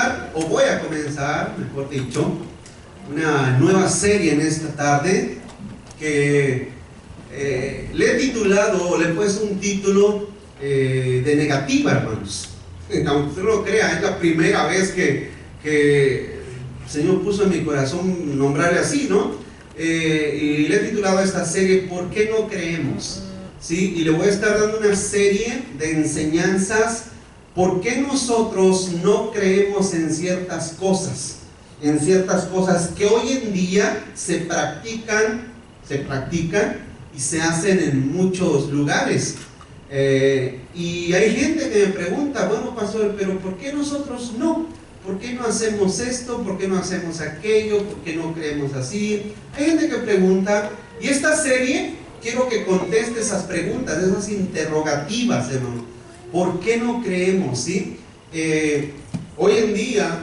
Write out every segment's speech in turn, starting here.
comenzar, o voy a comenzar, mejor dicho, una nueva serie en esta tarde que le he titulado, o le he puesto un título de negativa, hermanos. Aunque usted no lo crea, es la primera vez que el Señor puso en mi corazón nombrarle así, ¿no? Y le he titulado a esta serie ¿Por qué no creemos? ¿Sí? Y le voy a estar dando una serie de enseñanzas. ¿Por qué nosotros no creemos en ciertas cosas? En ciertas cosas que hoy en día se practican y se hacen en muchos lugares. Y hay gente que me pregunta, bueno, pastor, pero ¿por qué nosotros no? ¿Por qué no hacemos esto? ¿Por qué no hacemos aquello? ¿Por qué no creemos así? Hay gente que pregunta, y esta serie quiero que conteste esas preguntas, esas interrogativas, hermano. ¿Por qué no creemos? ¿Sí? Hoy en día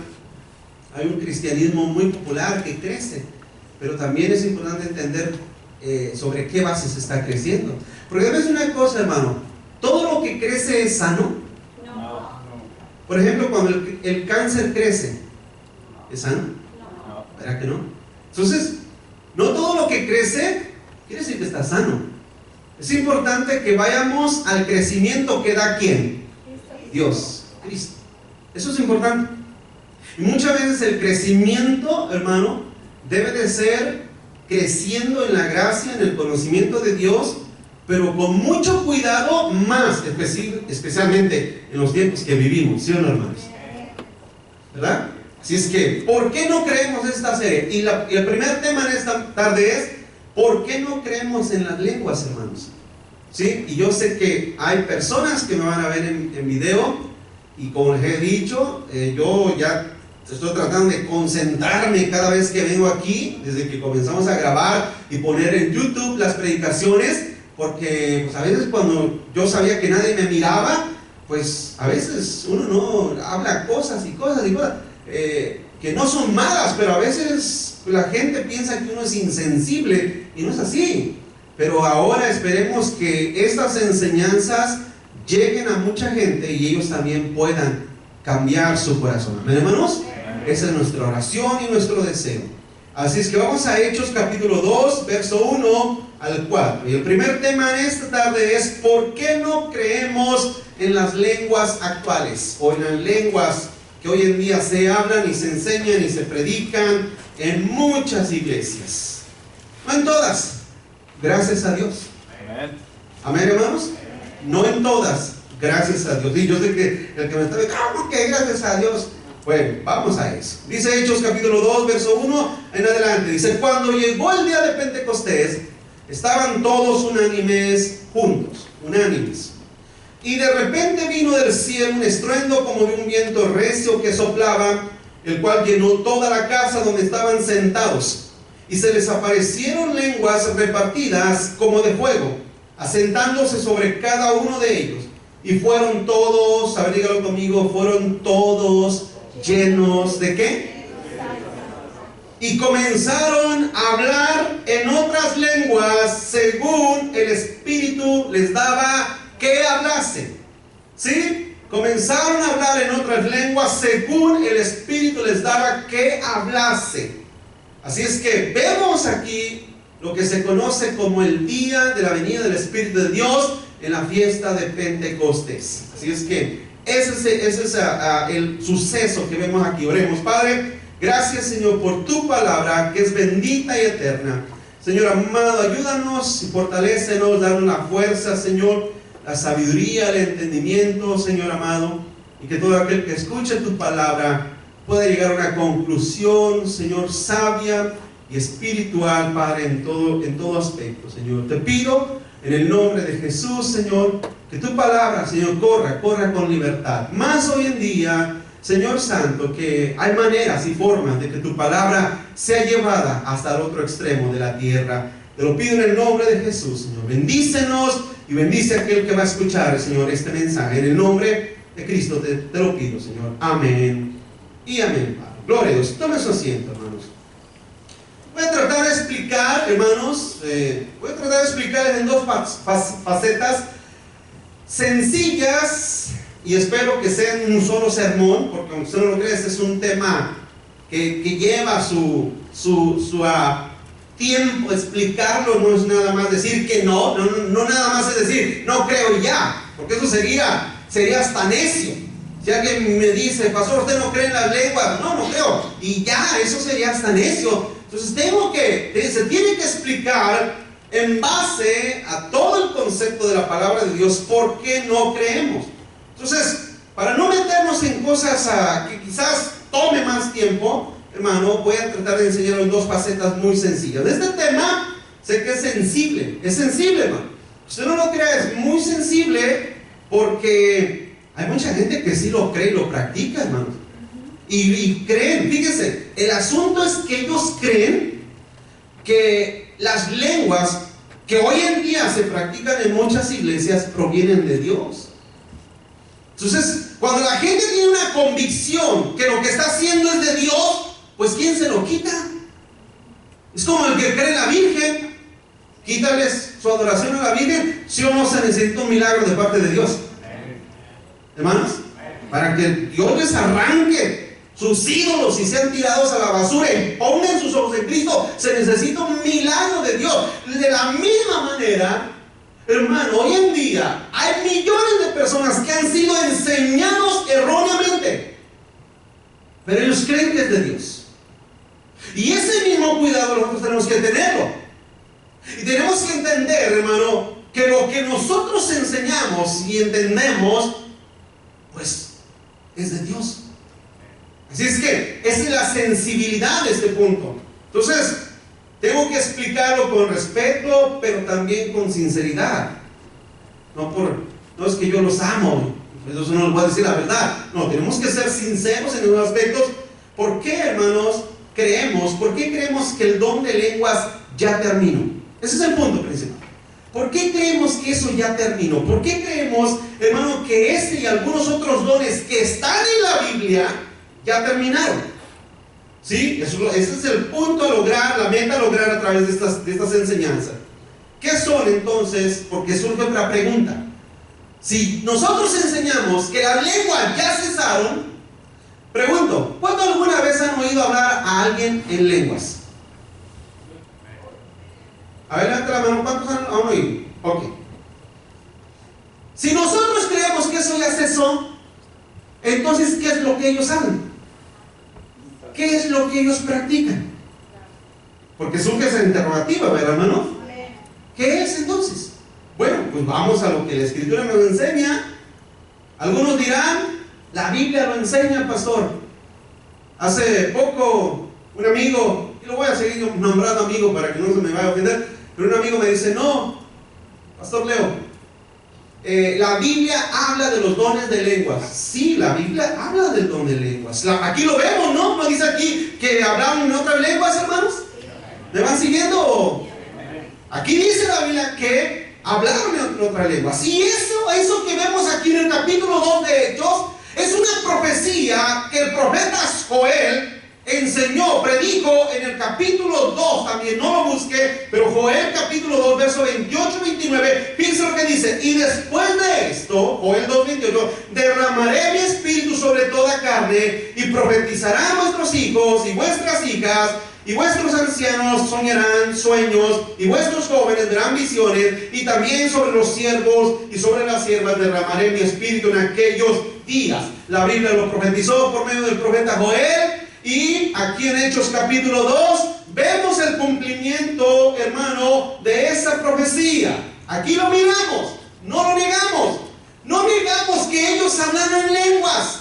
hay un cristianismo muy popular que crece, pero también es importante entender sobre qué base se está creciendo. Porque debe ser una cosa, hermano, ¿todo lo que crece es sano? No. Por ejemplo, cuando el cáncer crece, ¿es sano? No. ¿Verdad que no? Entonces, no todo lo que crece quiere decir que está sano. Es importante que vayamos al crecimiento que da ¿quién? Dios, Cristo. Eso es importante. Y muchas veces el crecimiento, hermano, debe de ser creciendo en la gracia, en el conocimiento de Dios, pero con mucho cuidado, más especialmente en los tiempos que vivimos, ¿sí o no, hermanos? ¿Verdad? Así es que, ¿por qué no creemos esta serie? Y el primer tema en esta tarde es ¿por qué no creemos en las lenguas, hermanos? ¿Sí? Y yo sé que hay personas que me van a ver en video, y como les he dicho, yo ya estoy tratando de concentrarme cada vez que vengo aquí, desde que comenzamos a grabar y poner en YouTube las predicaciones, porque pues, a veces cuando yo sabía que nadie me miraba, pues a veces uno no habla cosas que no son malas, pero a veces la gente piensa que uno es insensible y no es así. Pero ahora esperemos que estas enseñanzas lleguen a mucha gente y ellos también puedan cambiar su corazón. ¿Amén, hermanos? Esa es nuestra oración y nuestro deseo. Así es que vamos a Hechos capítulo 2, verso 1 al 4. Y el primer tema en esta tarde es ¿por qué no creemos en las lenguas actuales? O en las lenguas que hoy en día se hablan y se enseñan y se predican en muchas iglesias. No en todas, gracias a Dios. Amén. Amén, hermanos. No en todas, gracias a Dios. Y yo sé que el que me está viendo, ¿cómo que gracias a Dios? Bueno, vamos a eso. Dice Hechos capítulo 2, verso 1 en adelante. Dice, cuando llegó el día de Pentecostés, estaban todos unánimes juntos, unánimes. Y de repente vino del cielo un estruendo como de un viento recio que soplaba, el cual llenó toda la casa donde estaban sentados. Y se les aparecieron lenguas repartidas como de fuego, asentándose sobre cada uno de ellos. Y fueron todos, a ver, dígalo conmigo, fueron todos llenos ¿de qué? Y comenzaron a hablar en otras lenguas según el Espíritu les daba que hablase. ¿Sí? Comenzaron a hablar en otras lenguas según el Espíritu les daba que hablase. Así es que vemos aquí lo que se conoce como el día de la venida del Espíritu de Dios en la fiesta de Pentecostés. Así es que ese es el suceso que vemos aquí. Oremos. Padre, gracias, Señor, por tu palabra que es bendita y eterna. Señor amado, ayúdanos y fortalécenos, danos la fuerza, Señor, la sabiduría, el entendimiento, Señor amado, y que todo aquel que escuche tu palabra pueda llegar a una conclusión, Señor, sabia y espiritual, Padre, en todo aspecto, Señor. Te pido en el nombre de Jesús, Señor, que tu palabra, Señor, corra con libertad. Más hoy en día, Señor Santo, que hay maneras y formas de que tu palabra sea llevada hasta el otro extremo de la tierra. Te lo pido en el nombre de Jesús, Señor. Bendícenos y bendice a aquel que va a escuchar, Señor, este mensaje. En el nombre de Cristo te lo pido, Señor. Amén y amén, Padre. Gloria a Dios. Tome su asiento, hermanos. Voy a tratar de explicar, hermanos, en dos facetas sencillas y espero que sea en un solo sermón, porque aunque usted no lo cree, este es un tema que lleva su tiempo explicarlo. No es nada más decir que no nada más es decir no creo y ya, porque eso sería hasta necio. Si alguien me dice, pastor, usted no cree en las lenguas, no creo, y ya, eso sería hasta necio. Entonces se tiene que explicar en base a todo el concepto de la palabra de Dios por qué no creemos. Entonces, para no meternos en cosas que quizás tome más tiempo, hermano, voy a tratar de enseñaros dos facetas muy sencillas. Este tema sé que es sensible, hermano. Usted no lo crea, es muy sensible, porque hay mucha gente que sí lo cree y lo practica, hermano. Y creen, fíjense, el asunto es que ellos creen que las lenguas que hoy en día se practican en muchas iglesias provienen de Dios. Entonces, cuando la gente tiene una convicción que lo que está haciendo es de Dios, pues ¿quién se lo quita? Es como el que cree en la Virgen. Quítales su adoración a la Virgen. ¿Sí o no se necesita un milagro de parte de Dios? Hermanos, para que Dios les arranque sus ídolos y sean tirados a la basura y pongan sus ojos en Cristo, se necesita un milagro de Dios. De la misma manera, hermano, hoy en día hay millones de personas que han sido enseñados erróneamente, pero ellos creen que es de Dios. Y ese mismo cuidado nosotros tenemos que tenerlo. Y tenemos que entender, hermano, que lo que nosotros enseñamos y entendemos, pues es de Dios. Así es que esa es la sensibilidad de este punto. Entonces, tengo que explicarlo con respeto, pero también con sinceridad. No es que yo los amo, entonces no les voy a decir la verdad. No, tenemos que ser sinceros en los aspectos. ¿Por qué, hermanos, por qué creemos que el don de lenguas ya terminó? Ese es el punto principal. ¿Por qué creemos que eso ya terminó? ¿Por qué creemos, hermano, que este y algunos otros dones que están en la Biblia ya terminaron? ¿Sí? Ese es el punto a lograr, la meta a lograr a través de estas enseñanzas. ¿Qué son entonces? Porque surge otra pregunta. Si nosotros enseñamos que las lenguas ya cesaron, pregunto, ¿cuándo alguna vez han oído hablar a alguien en lenguas? A ver, levanta la mano, ¿cuántos han oído? Ok. Si nosotros creemos que eso ya cesó, entonces, ¿qué es lo que ellos saben? ¿Qué es lo que ellos practican? Porque surge esa interrogativa, ¿verdad, hermano? ¿Qué es entonces? Bueno, pues vamos a lo que la Escritura nos enseña. Algunos dirán, la Biblia lo enseña, pastor. Hace poco, un amigo, y lo voy a seguir nombrando amigo para que no se me vaya a ofender, pero un amigo me dice, no, pastor Leo, la Biblia habla de los dones de lenguas. Sí, la Biblia habla del don de lenguas. Aquí lo vemos, ¿no? ¿No dice aquí que hablaban en otras lenguas, hermanos? ¿Me van siguiendo? Aquí dice la Biblia que hablaron en otras lenguas. Y eso que vemos aquí en el capítulo 2 de Hechos es una profecía que el profeta Joel enseñó, predijo en el capítulo 2 también, no lo busqué, pero Joel capítulo 2, verso 28 y 29, fíjense lo que dice: y después de esto, Joel 2, 28, derramaré mi espíritu sobre toda carne, y profetizarán vuestros hijos y vuestras hijas, y vuestros ancianos soñarán sueños, y vuestros jóvenes verán visiones, y también sobre los siervos y sobre las siervas derramaré mi espíritu en aquellos días. La Biblia lo profetizó por medio del profeta Joel. Y aquí en Hechos capítulo 2 vemos el cumplimiento, hermano, de esa profecía. Aquí lo miramos, no lo negamos. No negamos que ellos hablaron en lenguas.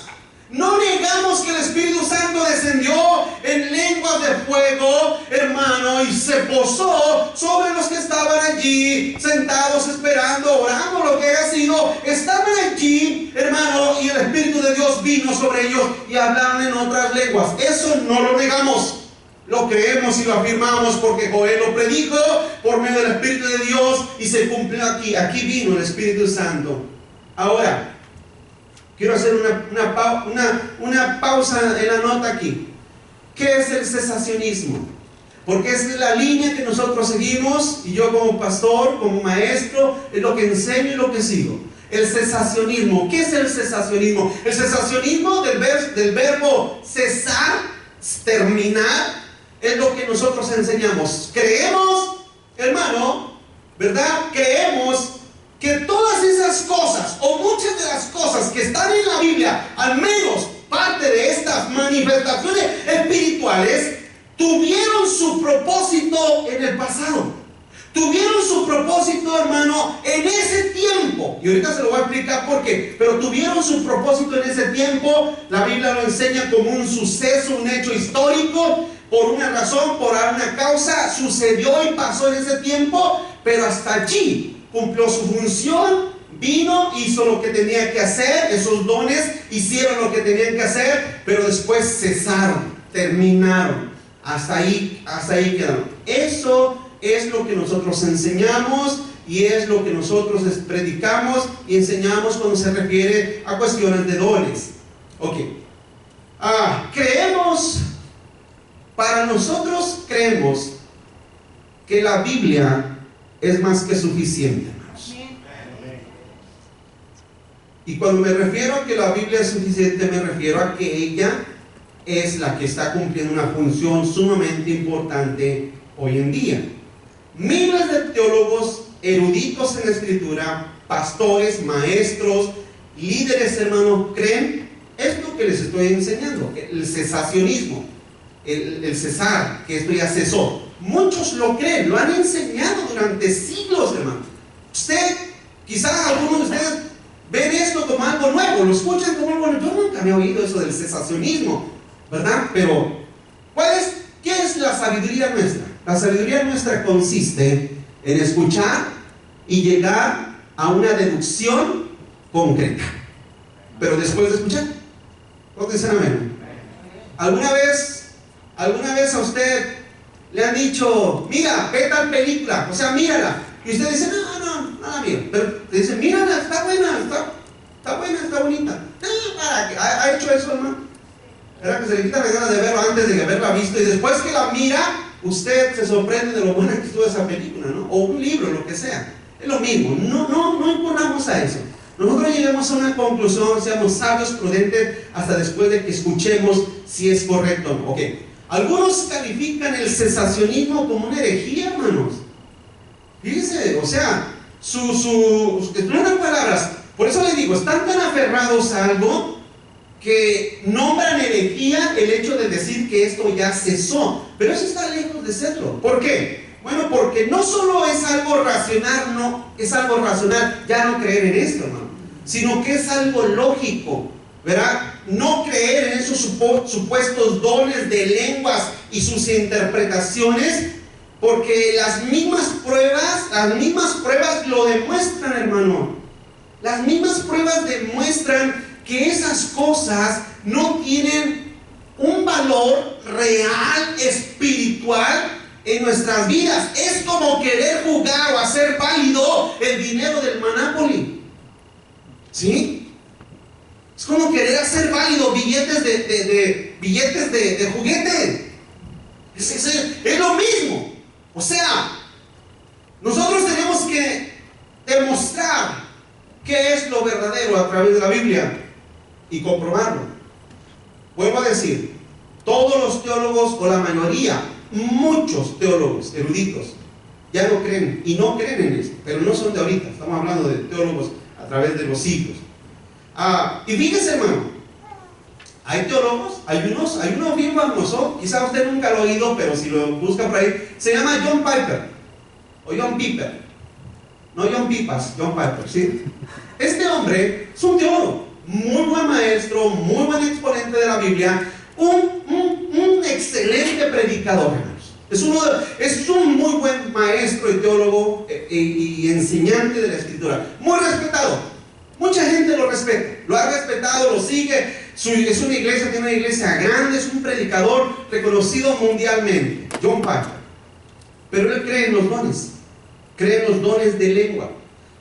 No negamos que el Espíritu Santo descendió en lenguas de fuego, hermano, y se posó sobre los que estaban allí, sentados, esperando, orando, lo que haya sido. Estaban allí, hermano, y el Espíritu de Dios vino sobre ellos y hablaron en otras lenguas. Eso no lo negamos. Lo creemos y lo afirmamos porque Joel lo predijo por medio del Espíritu de Dios y se cumplió aquí. Aquí vino el Espíritu Santo. Ahora, quiero hacer una pausa en la nota aquí. ¿Qué es el cesacionismo? Porque esa es la línea que nosotros seguimos, y yo como pastor, como maestro, es lo que enseño y lo que sigo. el cesacionismo. ¿Qué es el cesacionismo? El cesacionismo del verbo cesar, terminar, es lo que nosotros enseñamos. Creemos, hermano, ¿verdad? Creemos que todas esas cosas, o muchas de las cosas que están en la Biblia, al menos parte de estas manifestaciones espirituales, tuvieron su propósito en el pasado. Tuvieron su propósito, hermano, en ese tiempo. Y ahorita se lo voy a explicar por qué. Pero tuvieron su propósito en ese tiempo. La Biblia lo enseña como un suceso, un hecho histórico. Por una razón, por una causa, sucedió y pasó en ese tiempo. Pero hasta allí cumplió su función. Vino, hizo lo que tenía que hacer. Esos dones hicieron lo que tenían que hacer. Pero después cesaron, terminaron. Hasta ahí quedaron. Eso es lo que nosotros enseñamos y es lo que nosotros predicamos y enseñamos cuando se refiere a cuestiones de dones. Ok. Nosotros creemos que la Biblia es más que suficiente, hermanos. Y cuando me refiero a que la Biblia es suficiente, me refiero a que ella es la que está cumpliendo una función sumamente importante hoy en día. Miles de teólogos eruditos en la escritura, pastores, maestros, líderes, hermanos, creen esto que les estoy enseñando, el cesacionismo, el cesar, que esto ya cesó. Muchos lo creen, lo han enseñado durante siglos, hermano. Quizás algunos de ustedes ven esto como algo nuevo, lo escuchan como algo nuevo. Yo nunca me he oído eso del cesacionismo, ¿verdad? Pero, ¿qué es la sabiduría nuestra? La sabiduría nuestra consiste en escuchar y llegar a una deducción concreta. Pero después de escuchar, ¿cuántos dicen amén? ¿Alguna vez a usted le han dicho, mira, ve tal película, o sea, mírala? Y usted dice, no la miro. Pero te dicen, mírala, está buena, está bonita. ¿Ha hecho eso, hermano? Era que se le quita la ganas de verlo antes de haberla visto, y después que la mira, usted se sorprende de lo buena que estuvo esa película, ¿no? O un libro, lo que sea. Es lo mismo, no imponamos a eso. Nosotros lleguemos a una conclusión, seamos sabios, prudentes, hasta después de que escuchemos si es correcto o no. Ok. Algunos califican el cesacionismo como una herejía, hermanos. Fíjense, o sea, en otras palabras, por eso les digo, están tan aferrados a algo que nombran herejía el hecho de decir que esto ya cesó. Pero eso está lejos de serlo. ¿Por qué? Bueno, porque no solo es algo racional, ya no creer en esto, hermano, sino que es algo lógico, ¿verdad? No creer en esos supuestos dones de lenguas y sus interpretaciones, porque las mismas pruebas lo demuestran, hermano. Las mismas pruebas demuestran que esas cosas no tienen un valor real, espiritual en nuestras vidas. Es como querer jugar o hacer válido el dinero del Monopoly. ¿Sí? Es como querer hacer válido billetes de juguete. Es lo mismo. O sea, nosotros tenemos que demostrar qué es lo verdadero a través de la Biblia y comprobarlo. Vuelvo a decir, todos los teólogos, o la mayoría, muchos teólogos eruditos, ya no creen, y no creen en esto, pero no son de ahorita, estamos hablando de teólogos a través de los siglos. Y fíjese, hermano, hay teólogos, hay uno bien famoso, quizá usted nunca lo ha oído, pero si lo busca por ahí, se llama John Piper, o John Piper, no John Pipas, John Piper, ¿sí? Este hombre es un teólogo, muy buen maestro, muy buen exponente de la Biblia, un excelente predicador, hermanos. Es un muy buen maestro y teólogo y enseñante de la Escritura, muy respetado. Mucha gente lo respeta, lo ha respetado, lo sigue. Es una iglesia, tiene una iglesia grande, es un predicador reconocido mundialmente, John Piper. Pero él cree en los dones de lengua.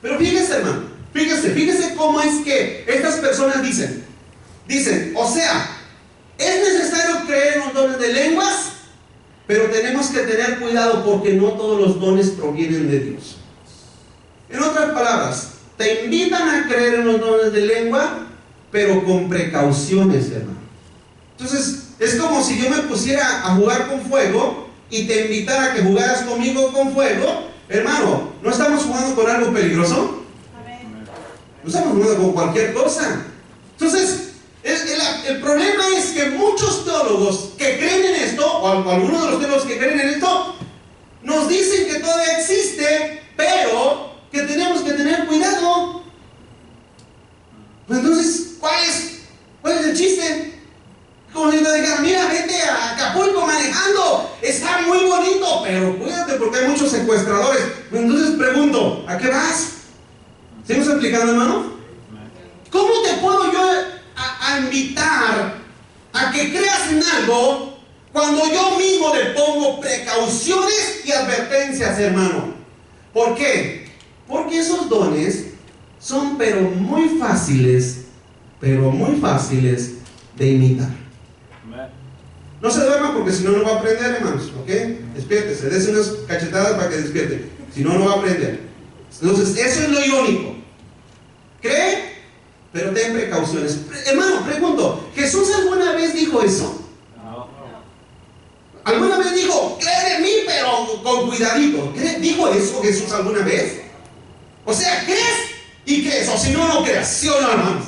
Pero fíjese, hermano, fíjese cómo es que estas personas dicen, o sea, es necesario creer en los dones de lenguas, pero tenemos que tener cuidado porque no todos los dones provienen de Dios. En otras palabras, te invitan a creer en los dones de lengua, pero con precauciones, hermano. Entonces, es como si yo me pusiera a jugar con fuego y te invitara a que jugaras conmigo con fuego. Hermano, ¿no estamos jugando con algo peligroso? No estamos jugando con cualquier cosa. Entonces, el problema es que muchos teólogos que creen en esto, o algunos de los teólogos que creen en esto, nos dicen que todavía existe, pero que tenemos que tener cuidado. Pues entonces, ¿cuál es el chiste? Como si te dijeran, mira, vete a Acapulco manejando, está muy bonito, pero cuídate porque hay muchos secuestradores. Pues entonces pregunto, ¿a qué vas? ¿Seguimos explicando, hermano? ¿Cómo te puedo yo a invitar a que creas en algo cuando yo mismo le pongo precauciones y advertencias, hermano? ¿Por qué? Porque esos dones son pero muy fáciles de imitar. No se duerma porque si no, no va a aprender, hermanos, ¿ok? Despiértese, dése unas cachetadas para que despierte, si no, no va a aprender. Entonces, eso es lo irónico. Cree, pero ten precauciones. Hermano, pregunto, ¿Jesús alguna vez dijo eso? No. ¿Alguna vez dijo, cree en mí, pero con cuidadito? ¿Dijo eso Jesús alguna vez? O sea, ¿crees? ¿Y crees? O si no, no creas, ¿sí o no, hermanos?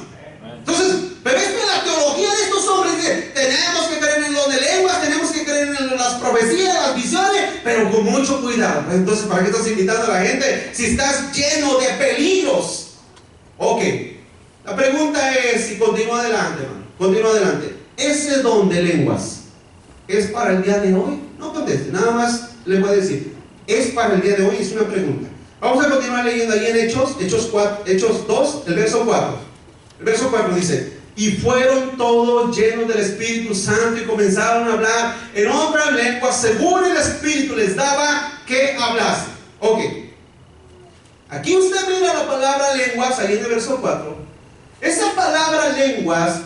Entonces, pero es que la teología de estos hombres dice, tenemos que creer en los de lenguas, tenemos que creer en las profecías, las visiones, pero con mucho cuidado. Entonces, ¿para qué estás invitando a la gente si estás lleno de peligros? Ok, la pregunta es, y continúa adelante, hermano, continúa adelante. ¿Ese don de lenguas es para el día de hoy? No conteste, nada más le voy a decir, es para el día de hoy, es una pregunta. Vamos a continuar leyendo ahí en Hechos 2, el verso 4. El verso 4 dice, y fueron todos llenos del Espíritu Santo y comenzaron a hablar en otras lenguas según el Espíritu les daba que hablasen. Ok, aquí usted mira la palabra lenguas ahí en el verso 4. Esa palabra lenguas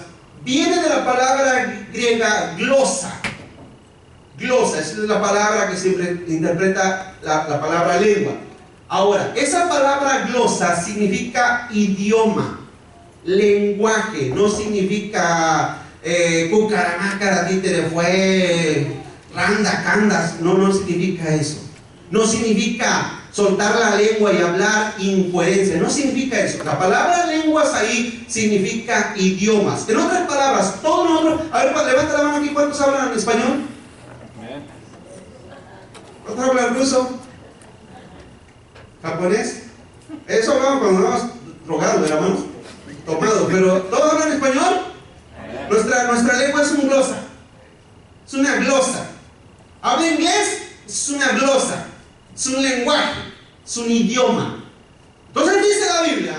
viene de la palabra griega glosa. Glosa, esa es la palabra que siempre interpreta la palabra lengua. Ahora, esa palabra glosa significa idioma, lenguaje, no significa cucaramácara, títere, fue, randa, candas, no significa eso. No significa soltar la lengua y hablar incoherencia, no significa eso. La palabra lenguas ahí significa idiomas. En otras palabras, todos nosotros, a ver, levanta la mano aquí, ¿cuántos hablan español? ¿Cuántos hablan ruso? ¿Japonés? Eso hablamos cuando estábamos drogados, hermanos, tomados, pero ¿todos hablan español? Nuestra lengua es un glosa, es una glosa. ¿Habla inglés? Es una glosa, es un lenguaje, es un idioma. Entonces dice la Biblia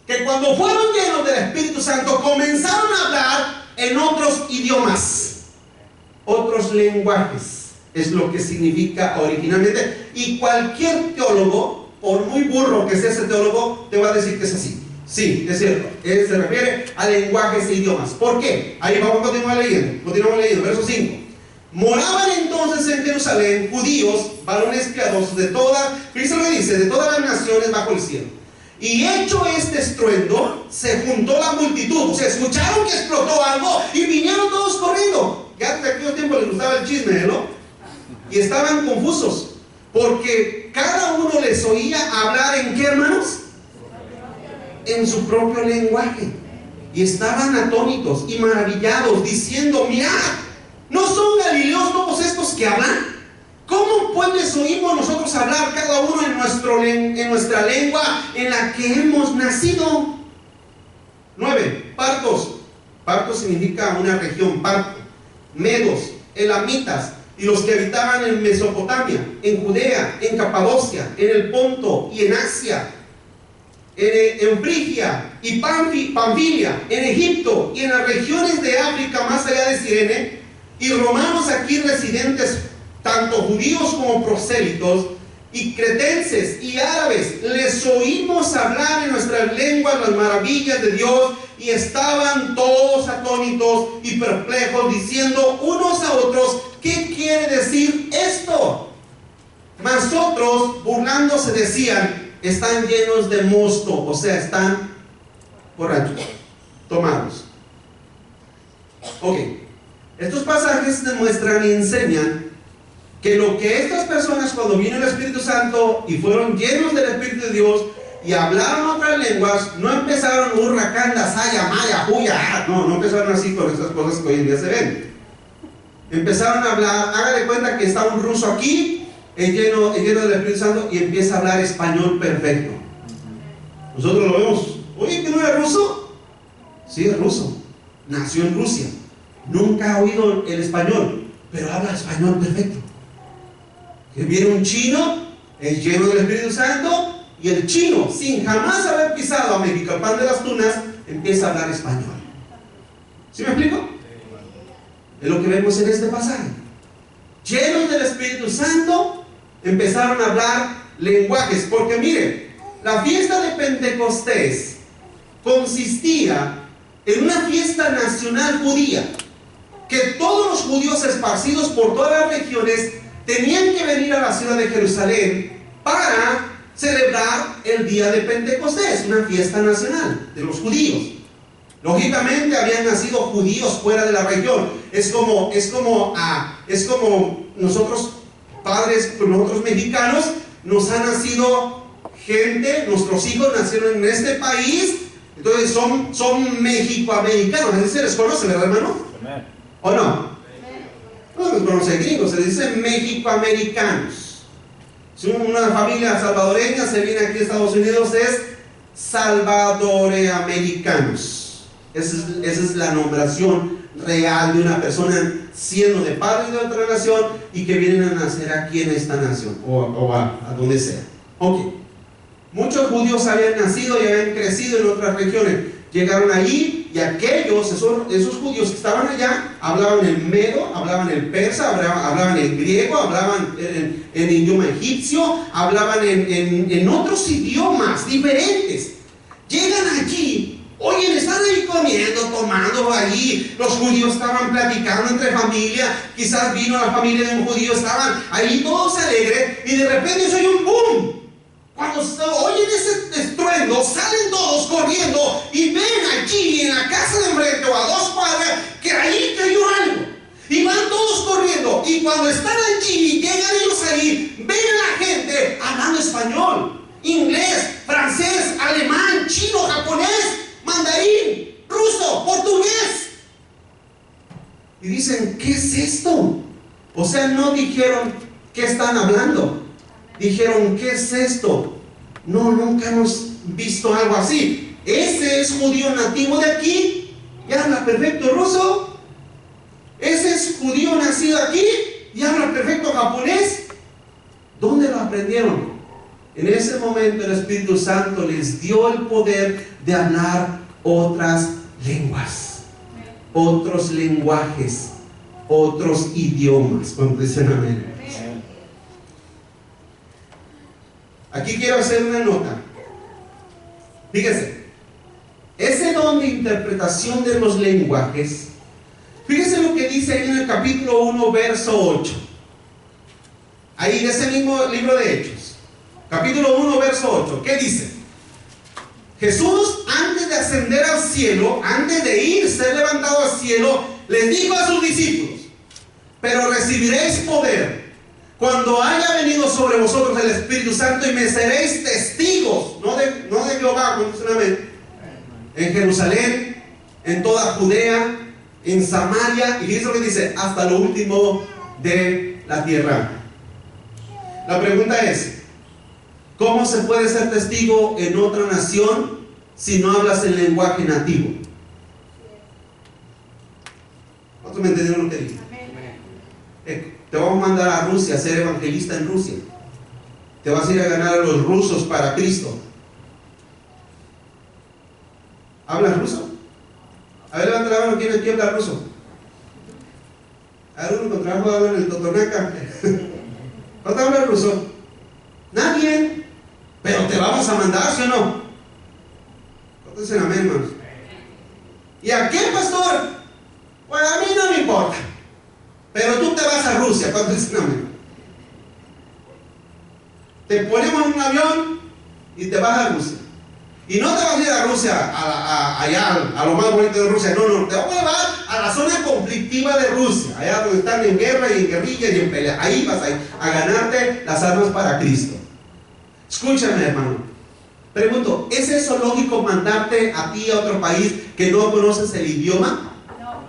que cuando fueron llenos del Espíritu Santo comenzaron a hablar en otros idiomas, otros lenguajes, es lo que significa originalmente. Y cualquier teólogo, por muy burro que sea ese teólogo, te va a decir que es así. Sí, es cierto, se refiere a lenguajes e idiomas. ¿Por qué? Ahí vamos a continuar leyendo. Continuamos leyendo, verso 5. Moraban entonces en Jerusalén judíos, varones piadosos de todas, fíjense lo que dice, de todas las naciones bajo el cielo. Y hecho este estruendo, se juntó la multitud. O sea, escucharon que explotó algo y vinieron todos corriendo. Ya desde aquel tiempo les gustaba el chisme, ¿no? Y estaban confusos, porque cada uno les oía hablar en ¿qué, hermanos? En su propio lenguaje. Y estaban atónitos y maravillados, diciendo, mirad, ¿no son galileos todos estos que hablan? ¿Cómo pues oímos nosotros hablar cada uno en nuestra lengua en la que hemos nacido? 9. Partos. Partos significa una región, parto. Medos, elamitas, y los que habitaban en Mesopotamia, en Judea, en Capadocia, en el Ponto y en Asia, en Frigia y Panfilia, en Egipto y en las regiones de África más allá de Cirene, y romanos aquí residentes, tanto judíos como prosélitos, y cretenses y árabes, les oímos hablar en nuestras lenguas las maravillas de Dios, y estaban todos atónitos y perplejos, diciendo unos a otros, ¿qué quiere decir esto? Mas otros, burlándose, decían, están llenos de mosto, o sea, están borrachos, tomados. Ok, estos pasajes demuestran y enseñan que lo que estas personas, cuando vino el Espíritu Santo y fueron llenos del Espíritu de Dios y hablaron otras lenguas, no empezaron hurracán, saya, maya, huya, no empezaron así con esas cosas que hoy en día se ven. Empezaron a hablar, hágale cuenta que está un ruso aquí, lleno del Espíritu Santo, y empieza a hablar español perfecto. Nosotros lo vemos, oye, ¿que no es ruso? Sí, es ruso, nació en Rusia, nunca ha oído el español, pero habla español perfecto. Que viene un chino, es lleno del Espíritu Santo, y el chino, sin jamás haber pisado a Mexicalpan de las Tunas, empieza a hablar español. ¿Sí me explico? Es lo que vemos en este pasaje. Llenos del Espíritu Santo, empezaron a hablar lenguajes. Porque miren, la fiesta de Pentecostés consistía en una fiesta nacional judía, que todos los judíos esparcidos por todas las regiones tenían que venir a la ciudad de Jerusalén para celebrar el día de Pentecostés, una fiesta nacional de los judíos. Lógicamente habían nacido judíos fuera de la región. Es como nosotros padres, nosotros mexicanos, nos ha nacido gente, nuestros hijos nacieron en este país, entonces son mexicoamericanos. Así se les conoce, ¿verdad, hermano? ¿O no? No se les conoce gringos, se les dice mexicoamericanos. Si una familia salvadoreña se viene aquí a Estados Unidos, es salvadoreamericanos. Esa es la nombración real de una persona siendo de padre de otra nación y que vienen a nacer aquí en esta nación o a donde sea. Ok, muchos judíos habían nacido y habían crecido en otras regiones, llegaron allí y esos judíos que estaban allá hablaban el medo, hablaban el persa, hablaban el griego, hablaban en idioma egipcio, hablaban en otros idiomas diferentes. Llegan allí. Oye, están ahí comiendo, tomando allí. Los judíos estaban platicando entre familia. Quizás vino la familia de un judío, estaban ahí todos alegres. Y de repente se oye un boom. Cuando oyen ese estruendo, salen todos corriendo y ven allí en la casa de enfrente o a 2 cuadras que ahí cayó algo. Y van todos corriendo. Y cuando están allí, llegan ellos ahí, ven a la gente hablando español, inglés, francés, alemán, chino, japonés, mandarín, ruso, portugués. Y dicen, ¿qué es esto? O sea, no dijeron qué están hablando, dijeron, ¿qué es esto? No, nunca hemos visto algo así. Ese es judío nativo de aquí y habla perfecto ruso. Ese es judío nacido aquí y habla perfecto japonés. ¿Dónde lo aprendieron? En ese momento el Espíritu Santo les dio el poder de hablar otras lenguas, otros lenguajes, otros idiomas. Cuando dicen amén. Aquí quiero hacer una nota. Fíjese, ese don de interpretación de los lenguajes, fíjese lo que dice ahí en el capítulo 1, verso 8. Ahí en ese mismo libro de Hechos, capítulo 1, verso 8. ¿Qué dice? Jesús, antes de ascender al cielo, antes de ser levantado al cielo, les dijo a sus discípulos: pero recibiréis poder cuando haya venido sobre vosotros el Espíritu Santo, y me seréis testigos, no de Jehová, en Jerusalén, en toda Judea, en Samaria, y fíjense lo que dice, hasta lo último de la tierra. La pregunta es, ¿cómo se puede ser testigo en otra nación si no hablas el lenguaje nativo? ¿Cuántos me entendieron lo que dije? Te vamos a mandar a Rusia a ser evangelista en Rusia. Te vas a ir a ganar a los rusos para Cristo. ¿Hablas ruso? A ver, levanta la mano, ¿quién aquí habla ruso? A ver, uno con trabajo habla en el Totonaca. ¿Cuánto habla ruso? Nadie. Pero te vamos a mandar, ¿sí o no? ¿Cuántos dicen amén, hermanos? ¿Y a quién, pastor? Pues a mí no me importa. Pero tú te vas a Rusia. ¿Cuántos dicen amén? Te ponemos en un avión y te vas a Rusia. Y no te vas a ir a Rusia, allá, a lo más bonito de Rusia. No, no, te vas a llevar a la zona conflictiva de Rusia, allá donde están en guerra y en guerrilla y en pelea. Ahí vas a ganarte las armas para Cristo. Escúchame, hermano. Pregunto, ¿es eso lógico mandarte a ti a otro país que no conoces el idioma? No.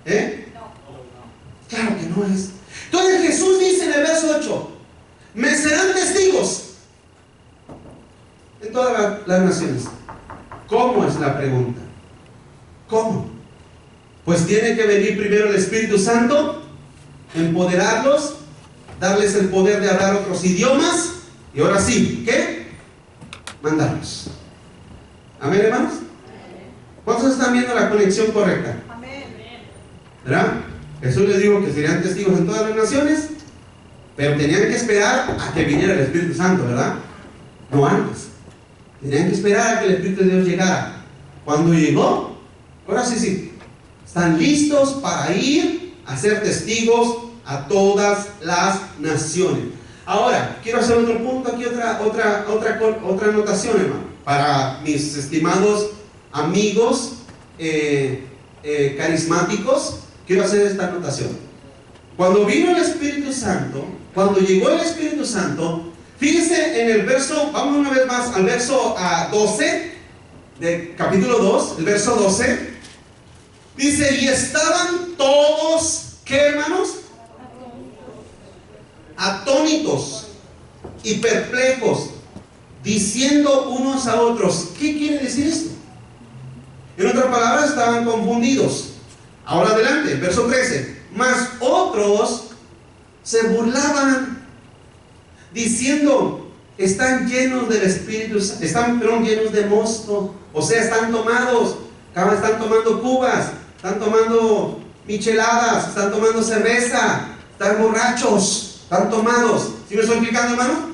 ¿Eh? No. Claro que no es. Entonces Jesús dice en el verso 8, me serán testigos en todas las naciones. ¿Cómo es la pregunta? ¿Cómo? Pues tiene que venir primero el Espíritu Santo, empoderarlos, darles el poder de hablar otros idiomas, y ahora sí, ¿qué? Mandarlos. ¿Amén, hermanos? ¿Cuántos están viendo la conexión correcta? Amén. ¿Verdad? Jesús les dijo que serían testigos en todas las naciones, pero tenían que esperar a que viniera el Espíritu Santo, ¿verdad? No antes. Tenían que esperar a que el Espíritu de Dios llegara. Cuando llegó, ahora sí, están listos para ir a ser testigos a todas las naciones. Ahora, quiero hacer otro punto aquí, otra anotación, hermano, para mis estimados amigos carismáticos. Quiero hacer esta anotación. Cuando vino el Espíritu Santo, cuando llegó el Espíritu Santo, fíjese en el verso, vamos una vez más al verso 12 de capítulo 2, el verso 12, dice, y estaban todos, ¿qué, hermanos? Atónitos y perplejos, diciendo unos a otros, ¿qué quiere decir esto? En otras palabras, estaban confundidos. Ahora adelante, verso 13, mas otros se burlaban, diciendo, están llenos del Espíritu, están llenos de mosto, o sea, están tomados, están tomando cubas, están tomando micheladas, están tomando cerveza, están borrachos, están tomados. ¿Sí me estoy explicando, hermano?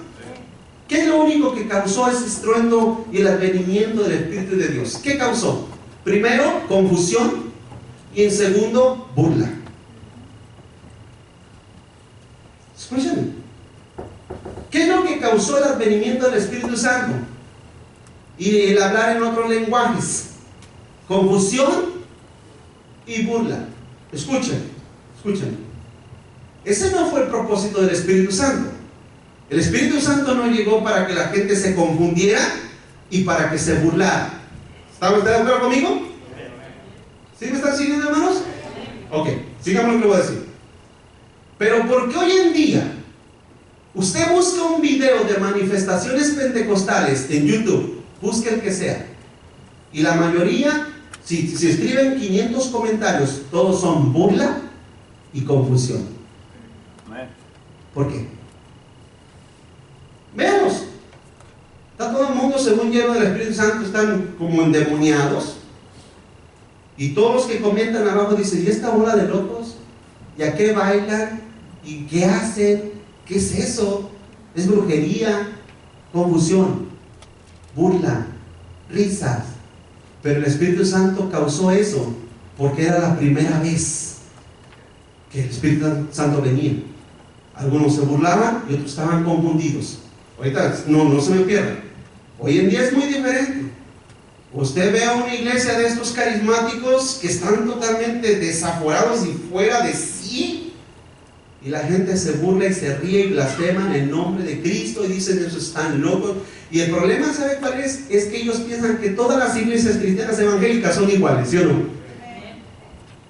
¿Qué es lo único que causó ese estruendo y el advenimiento del Espíritu de Dios? ¿Qué causó? Primero, confusión, y en segundo, burla. Escúchame. ¿Qué es lo que causó el advenimiento del Espíritu Santo? Y el hablar en otros lenguajes. Confusión y burla. Escúchame. Ese no fue el propósito del Espíritu Santo. El Espíritu Santo no llegó para que la gente se confundiera y para que se burlara. ¿Están de acuerdo conmigo? ¿Sí me están siguiendo, hermanos? Ok, sigamos lo que voy a decir. Pero ¿por qué hoy en día usted busca un video de manifestaciones pentecostales en YouTube? Busque el que sea, y la mayoría, si escriben 500 comentarios, todos son burla y confusión? ¿Por qué? Veamos. Está todo el mundo, según lleno del Espíritu Santo, están como endemoniados. Y todos los que comentan abajo dicen, ¿y esta bola de locos? ¿Y a qué bailan? ¿Y qué hacen? ¿Qué es eso? Es brujería, confusión, burla, risas. Pero el Espíritu Santo causó eso porque era la primera vez que el Espíritu Santo venía. Algunos se burlaban y otros estaban confundidos. Ahorita no se me pierdan. Hoy en día es muy diferente. Usted ve a una iglesia de estos carismáticos que están totalmente desaforados y fuera de sí, y la gente se burla y se ríe y blasfeman en nombre de Cristo y dicen, esos están locos. Y el problema, ¿sabe cuál es? Es que ellos piensan que todas las iglesias cristianas evangélicas son iguales, ¿sí o no?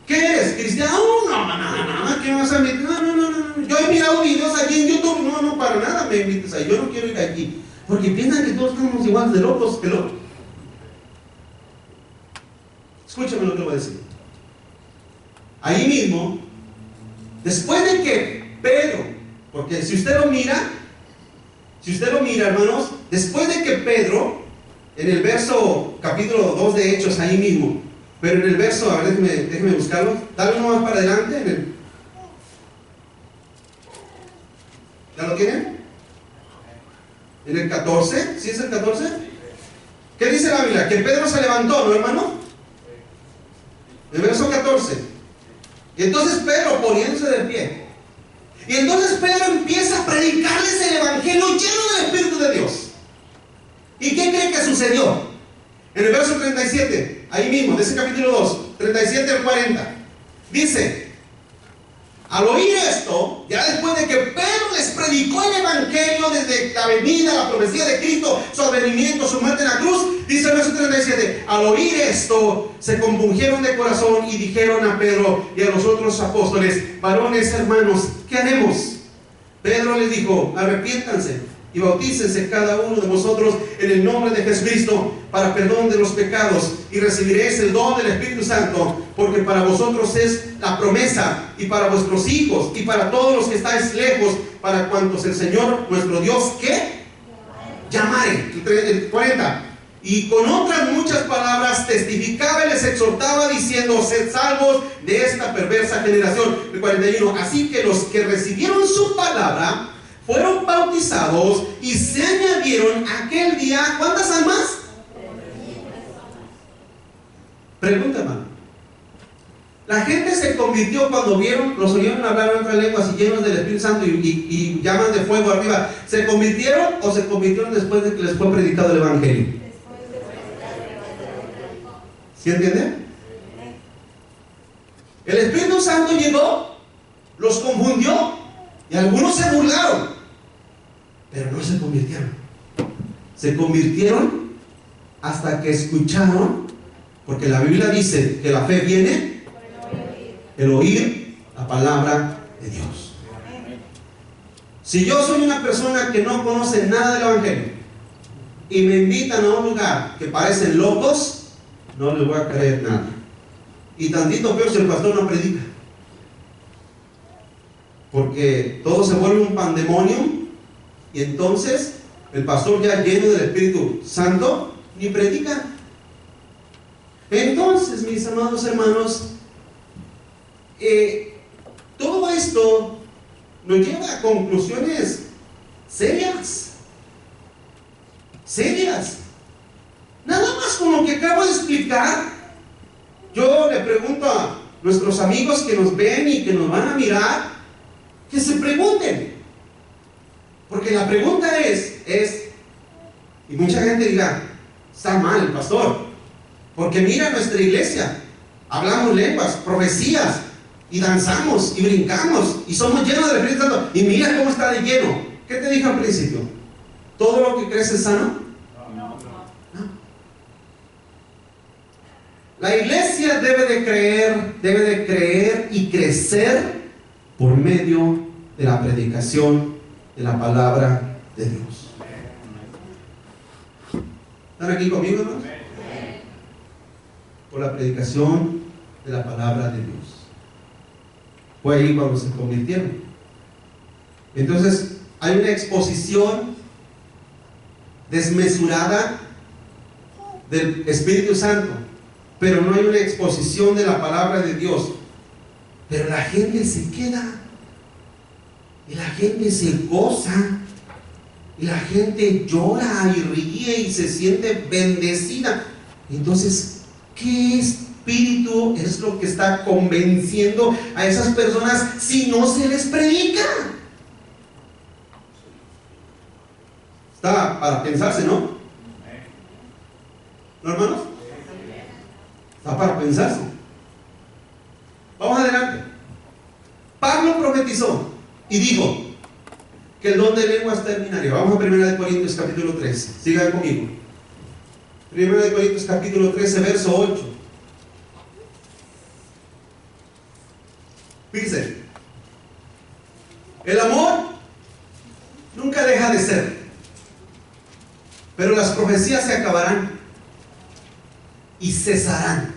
¿Qué eres? ¿Cristiano? No, ¿qué vas a meter? No. Yo he mirado videos aquí en YouTube, no, para nada me invites ahí, yo no quiero ir aquí, porque piensan que todos estamos igual de locos que locos. Escúchame lo que voy a decir. Ahí mismo, después de que Pedro, porque si usted lo mira, hermanos, después de que Pedro, en el verso capítulo 2 de Hechos, ahí mismo, pero en el verso, a ver, déjeme buscarlo, dale uno más para adelante, ¿ya lo tienen? En el 14, ¿sí es el 14? ¿Qué dice la Biblia? Que Pedro se levantó, ¿no, hermano? El verso 14. Y entonces Pedro, poniéndose de pie, y entonces Pedro empieza a predicarles el evangelio lleno del Espíritu de Dios. ¿Y qué cree que sucedió? En el verso 37, ahí mismo, de ese capítulo 2, 37 al 40, dice: al oír esto, ya después de que Pedro les predicó el evangelio desde la venida, la profecía de Cristo, su advenimiento, su muerte en la cruz, dice el verso 37, al oír esto, se compungieron de corazón y dijeron a Pedro y a los otros apóstoles: varones hermanos, ¿qué haremos? Pedro les dijo: arrepiéntanse y bautícense cada uno de vosotros en el nombre de Jesucristo para perdón de los pecados, y recibiréis el don del Espíritu Santo, porque para vosotros es la promesa, y para vuestros hijos, y para todos los que estáis lejos, para cuantos el Señor nuestro Dios, ¿qué? Llamare. El 40. Y con otras muchas palabras testificaba y les exhortaba diciendo: sed salvos de esta perversa generación. El 41. Así que los que recibieron su palabra fueron bautizados, y se añadieron aquel día, ¿cuántas almas? Pregunta, hermano. La gente se convirtió cuando los oyeron hablar en otras lenguas y llenos del Espíritu Santo y llamas de fuego arriba. ¿Se convirtieron o se convirtieron después de que les fue predicado el evangelio? ¿Sí entiende? El Espíritu Santo llegó, los confundió y algunos se burlaron, pero no se convirtieron. Se convirtieron hasta que escucharon, porque la Biblia dice que la fe viene el oír la palabra de Dios. Si yo soy una persona que no conoce nada del evangelio y me invitan a un lugar que parecen locos, no les voy a creer nada. Y tantito peor si el pastor no predica, porque todo se vuelve un pandemonium. Y entonces el pastor, ya lleno del Espíritu Santo, ni predica. Entonces, mis amados hermanos, todo esto nos lleva a conclusiones serias. Nada más con lo que acabo de explicar. Yo le pregunto a nuestros amigos que nos ven y que nos van a mirar, que se pregunten. Porque la pregunta es, y mucha gente dirá: está mal el pastor, porque mira nuestra iglesia, hablamos lenguas, profecías, y danzamos, y brincamos, y somos llenos del Espíritu Santo, y mira cómo está de lleno. ¿Qué te dije al principio? ¿Todo lo que crees es sano? No. La iglesia debe de creer y crecer por medio de la predicación de la palabra de Dios. ¿Están aquí conmigo, hermanos? Por la predicación de la palabra de Dios. Fue ahí cuando se convirtieron. Entonces hay una exposición desmesurada del Espíritu Santo, pero no hay una exposición de la palabra de Dios. Pero la gente se queda, y la gente se goza, y la gente llora y ríe y se siente bendecida. Entonces, ¿qué espíritu es lo que está convenciendo a esas personas si no se les predica? Está para pensarse, ¿no? ¿No, hermanos? Está para pensarse. Vamos adelante. Pablo profetizó y dijo que el don de lenguas terminaría. Vamos a 1 Corintios capítulo 13. Sigan conmigo. 1 Corintios capítulo 13, verso 8. Dice: el amor nunca deja de ser, pero las profecías se acabarán y cesarán.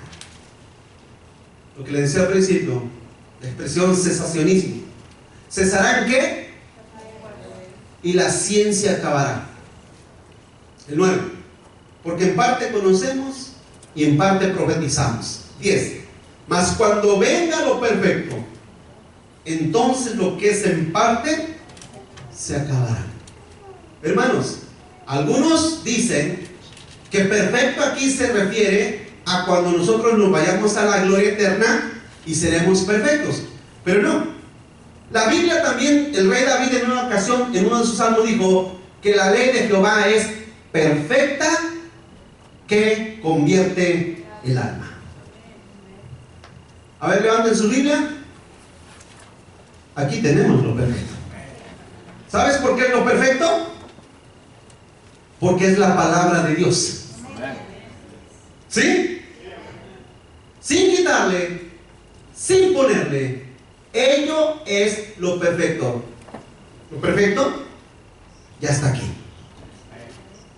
Lo que le decía al principio, la expresión cesacionismo. ¿Cesarán qué? Y la ciencia acabará. El 9. Porque en parte conocemos y en parte profetizamos. 10. Mas cuando venga lo perfecto, entonces lo que es en parte se acabará. Hermanos, algunos dicen que perfecto aquí se refiere a cuando nosotros nos vayamos a la gloria eterna y seremos perfectos. Pero no. La Biblia también, el rey David en una ocasión, en uno de sus salmos dijo que la ley de Jehová es perfecta que convierte el alma. A ver, levanten su Biblia. Aquí tenemos lo perfecto. ¿Sabes por qué es lo perfecto? Porque es la palabra de Dios. ¿Sí? Sin quitarle, sin ponerle, ello es lo perfecto. Lo perfecto ya está aquí.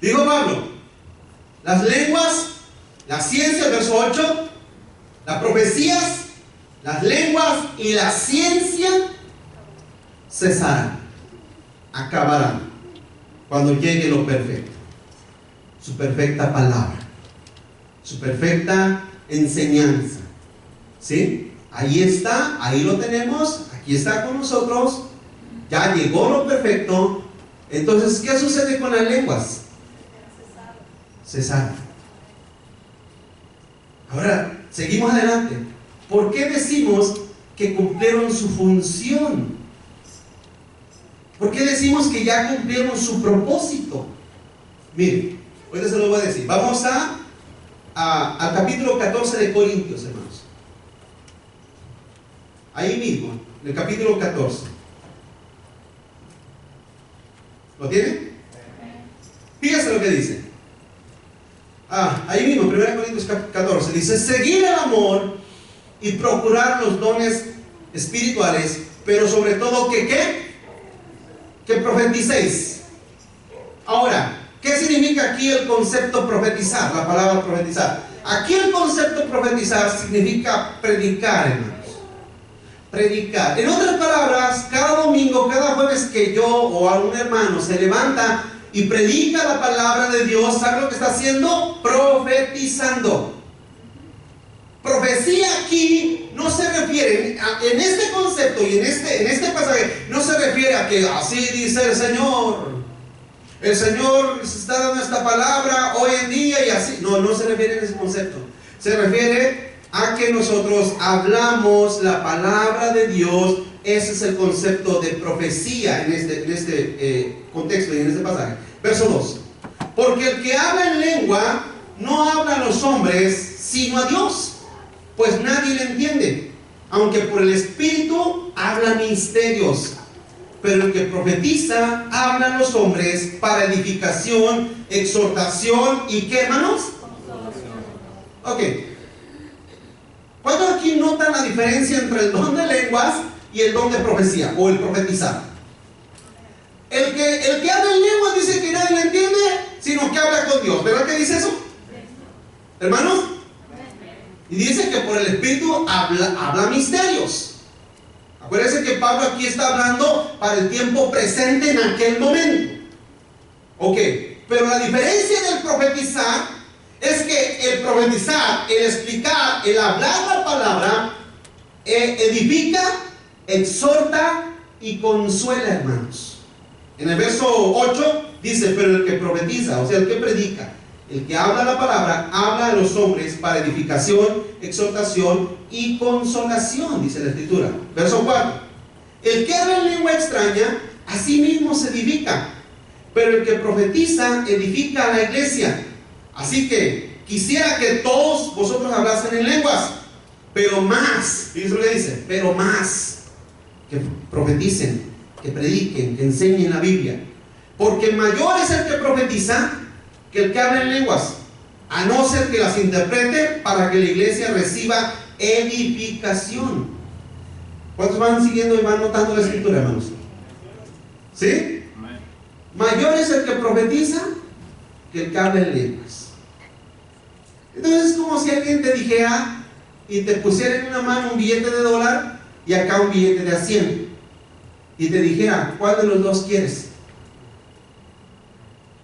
Dijo Pablo, las lenguas, la ciencia, verso 8, las profecías, las lenguas y la ciencia cesarán, acabarán cuando llegue lo perfecto, su perfecta palabra, su perfecta enseñanza. ¿Sí? Ahí está, ahí lo tenemos, aquí está con nosotros, ya llegó lo perfecto. Entonces, ¿qué sucede con las lenguas? Cesar. Ahora, seguimos adelante. ¿Por qué decimos que cumplieron su función? ¿Por qué decimos que ya cumplieron su propósito? Miren, ahorita se lo voy a decir. Vamos al capítulo 14 de Corintios, hermanos. Ahí mismo, en el capítulo 14. ¿Lo tienen? Fíjense lo que dice. Ahí mismo, 1 Corintios 14, dice: seguir el amor y procurar los dones espirituales, pero sobre todo que profeticéis. Ahora, ¿qué significa aquí el concepto profetizar? La palabra profetizar. Aquí el concepto profetizar significa predicar, hermanos. Predicar. En otras palabras, cada domingo, cada jueves que yo o algún hermano se levanta y predica la palabra de Dios, ¿sabe lo que está haciendo? Profetizando. Profecía aquí no se refiere, en este concepto y en este pasaje, no se refiere a que así dice el Señor. El Señor se está dando esta palabra hoy en día y así. No se refiere a ese concepto. Se refiere a que nosotros hablamos la palabra de Dios. Ese es el concepto de profecía en este contexto y en este pasaje. Verso 2. Porque el que habla en lengua no habla a los hombres, sino a Dios, pues nadie le entiende, aunque por el Espíritu habla misterios. Pero el que profetiza habla a los hombres para edificación, exhortación y ¿qué, hermanos? Ok. ¿Cuántos aquí notan la diferencia entre el don de lenguas y el don de profecía o el profetizar? El que habla en lenguas dice que nadie le entiende, sino que habla con Dios. ¿Verdad que dice eso? ¿Hermanos? Y dice que por el Espíritu habla misterios. Acuérdense que Pablo aquí está hablando para el tiempo presente en aquel momento. Ok, pero la diferencia del profetizar es que el profetizar, el explicar, el hablar la palabra, edifica, exhorta y consuela, hermanos. En el verso 8 dice: pero el que profetiza, o sea, el que predica, el que habla la palabra, habla a los hombres para edificación, exhortación y consolación, dice la Escritura. Verso 4. El que habla en lengua extraña, a sí mismo se edifica, pero el que profetiza edifica a la iglesia. Así que quisiera que todos vosotros hablasen en lenguas, pero más, fíjense lo que dice, pero más, que profeticen, que prediquen, que enseñen la Biblia. Porque mayor es el que profetiza que el que habla en lenguas, a no ser que las interprete para que la iglesia reciba edificación. ¿Cuántos van siguiendo y van notando la Escritura, hermanos? ¿Sí? Mayor es el que profetiza que el que habla en lenguas. Entonces es como si alguien te dijera y te pusiera en una mano un billete de $1 y acá un billete de $100 y te dijera: ¿cuál de los dos quieres?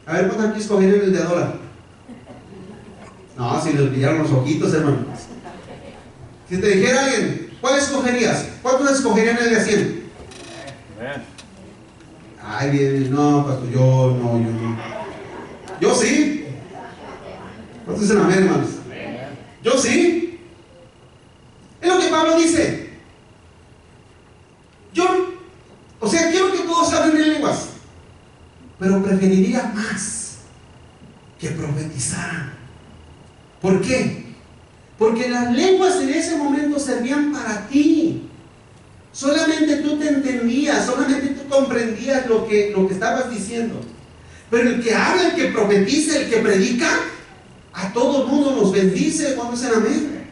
A ver, ¿cuántos aquí escogerían el de $1? No, si les brillaron los ojitos, hermano. Si te dijera alguien: ¿cuál escogerías? ¿Cuántos escogerían el de 100? Ay, bien, no, pastor, yo no. Yo sí. ¿Cuántos dicen amén, hermanos? Yo sí. Es lo que Pablo dice. Quiero que todos hablen en lenguas, pero preferiría más que profetizaran. ¿Por qué? Porque las lenguas en ese momento servían para ti. Solamente tú te entendías, solamente tú comprendías lo que estabas diciendo. Pero el que habla, el que profetiza, el que predica, a todo el mundo nos bendice. ¿Cuándo dicen amén?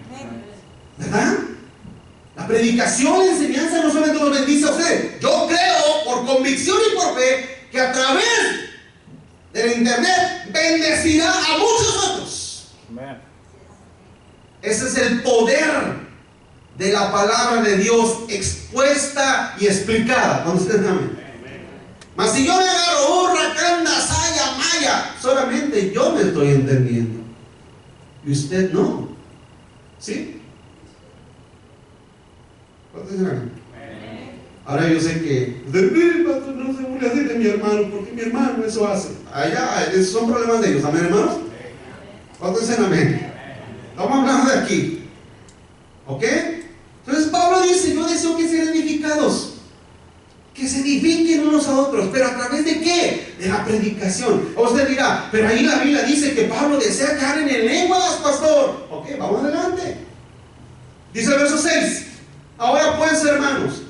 ¿Verdad? La predicación, la enseñanza no solamente nos bendice a usted. Yo creo por convicción y por fe que a través del internet bendecirá a muchos otros. Amén. Ese es el poder de la palabra de Dios expuesta y explicada. ¿Cuándo ustedes amén? Mas si yo me agarro urra, canda, saya, maya, solamente yo me estoy entendiendo y usted no. ¿Sí? Ahora yo sé que pastor, no se burle así de mi hermano, porque mi hermano eso hace. Allá, esos son problemas de ellos. ¿Amén, hermanos? ¿Cuántos dicen amén? Estamos hablando de aquí. ¿Ok? Entonces Pablo dice, yo deseo que sean edificados, que se edifiquen unos a otros. ¿Pero a través de qué? De la predicación. O usted dirá, pero ahí la Biblia dice que Pablo desea que hablen en lenguas, pastor. Ok, vamos adelante. Dice el verso 6. Ahora pues, hermanos,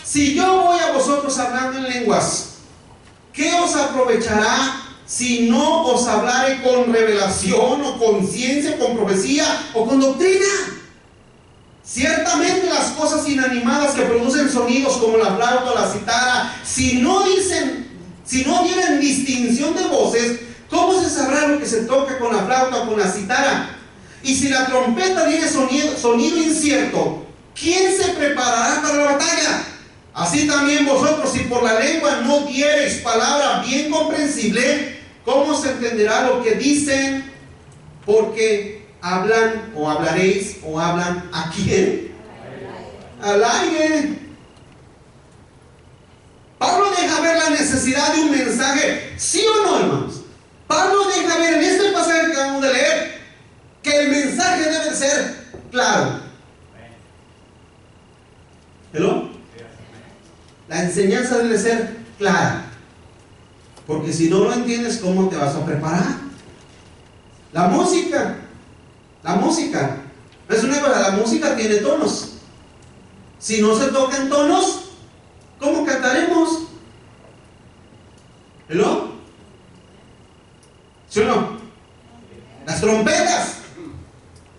si yo voy a vosotros hablando en lenguas, ¿qué os aprovechará si no os hablare con revelación o con ciencia, con profecía o con doctrina? Ciertamente las cosas inanimadas que producen sonidos como la flauta o la cítara, si no tienen distinción de voces, ¿cómo se sabrá lo que se toca con la flauta o con la cítara? Y si la trompeta tiene sonido incierto, ¿quién se preparará para la batalla? Así también vosotros, si por la lengua no diereis palabra bien comprensible, ¿cómo se entenderá lo que dicen? Porque hablan o hablaréis o hablan ¿a quién? Al aire. Pablo deja ver la necesidad de un mensaje, ¿sí o no, hermanos? Pablo deja ver en este pasaje que acabamos de leer que el mensaje debe ser claro. ¿Hello? La enseñanza debe ser clara, porque si no lo entiendes, ¿cómo te vas a preparar? La música es una cosa, la música tiene tonos. Si no se tocan tonos, ¿cómo cantaremos? ¿Hello? ¿Sí o no? Las trompetas,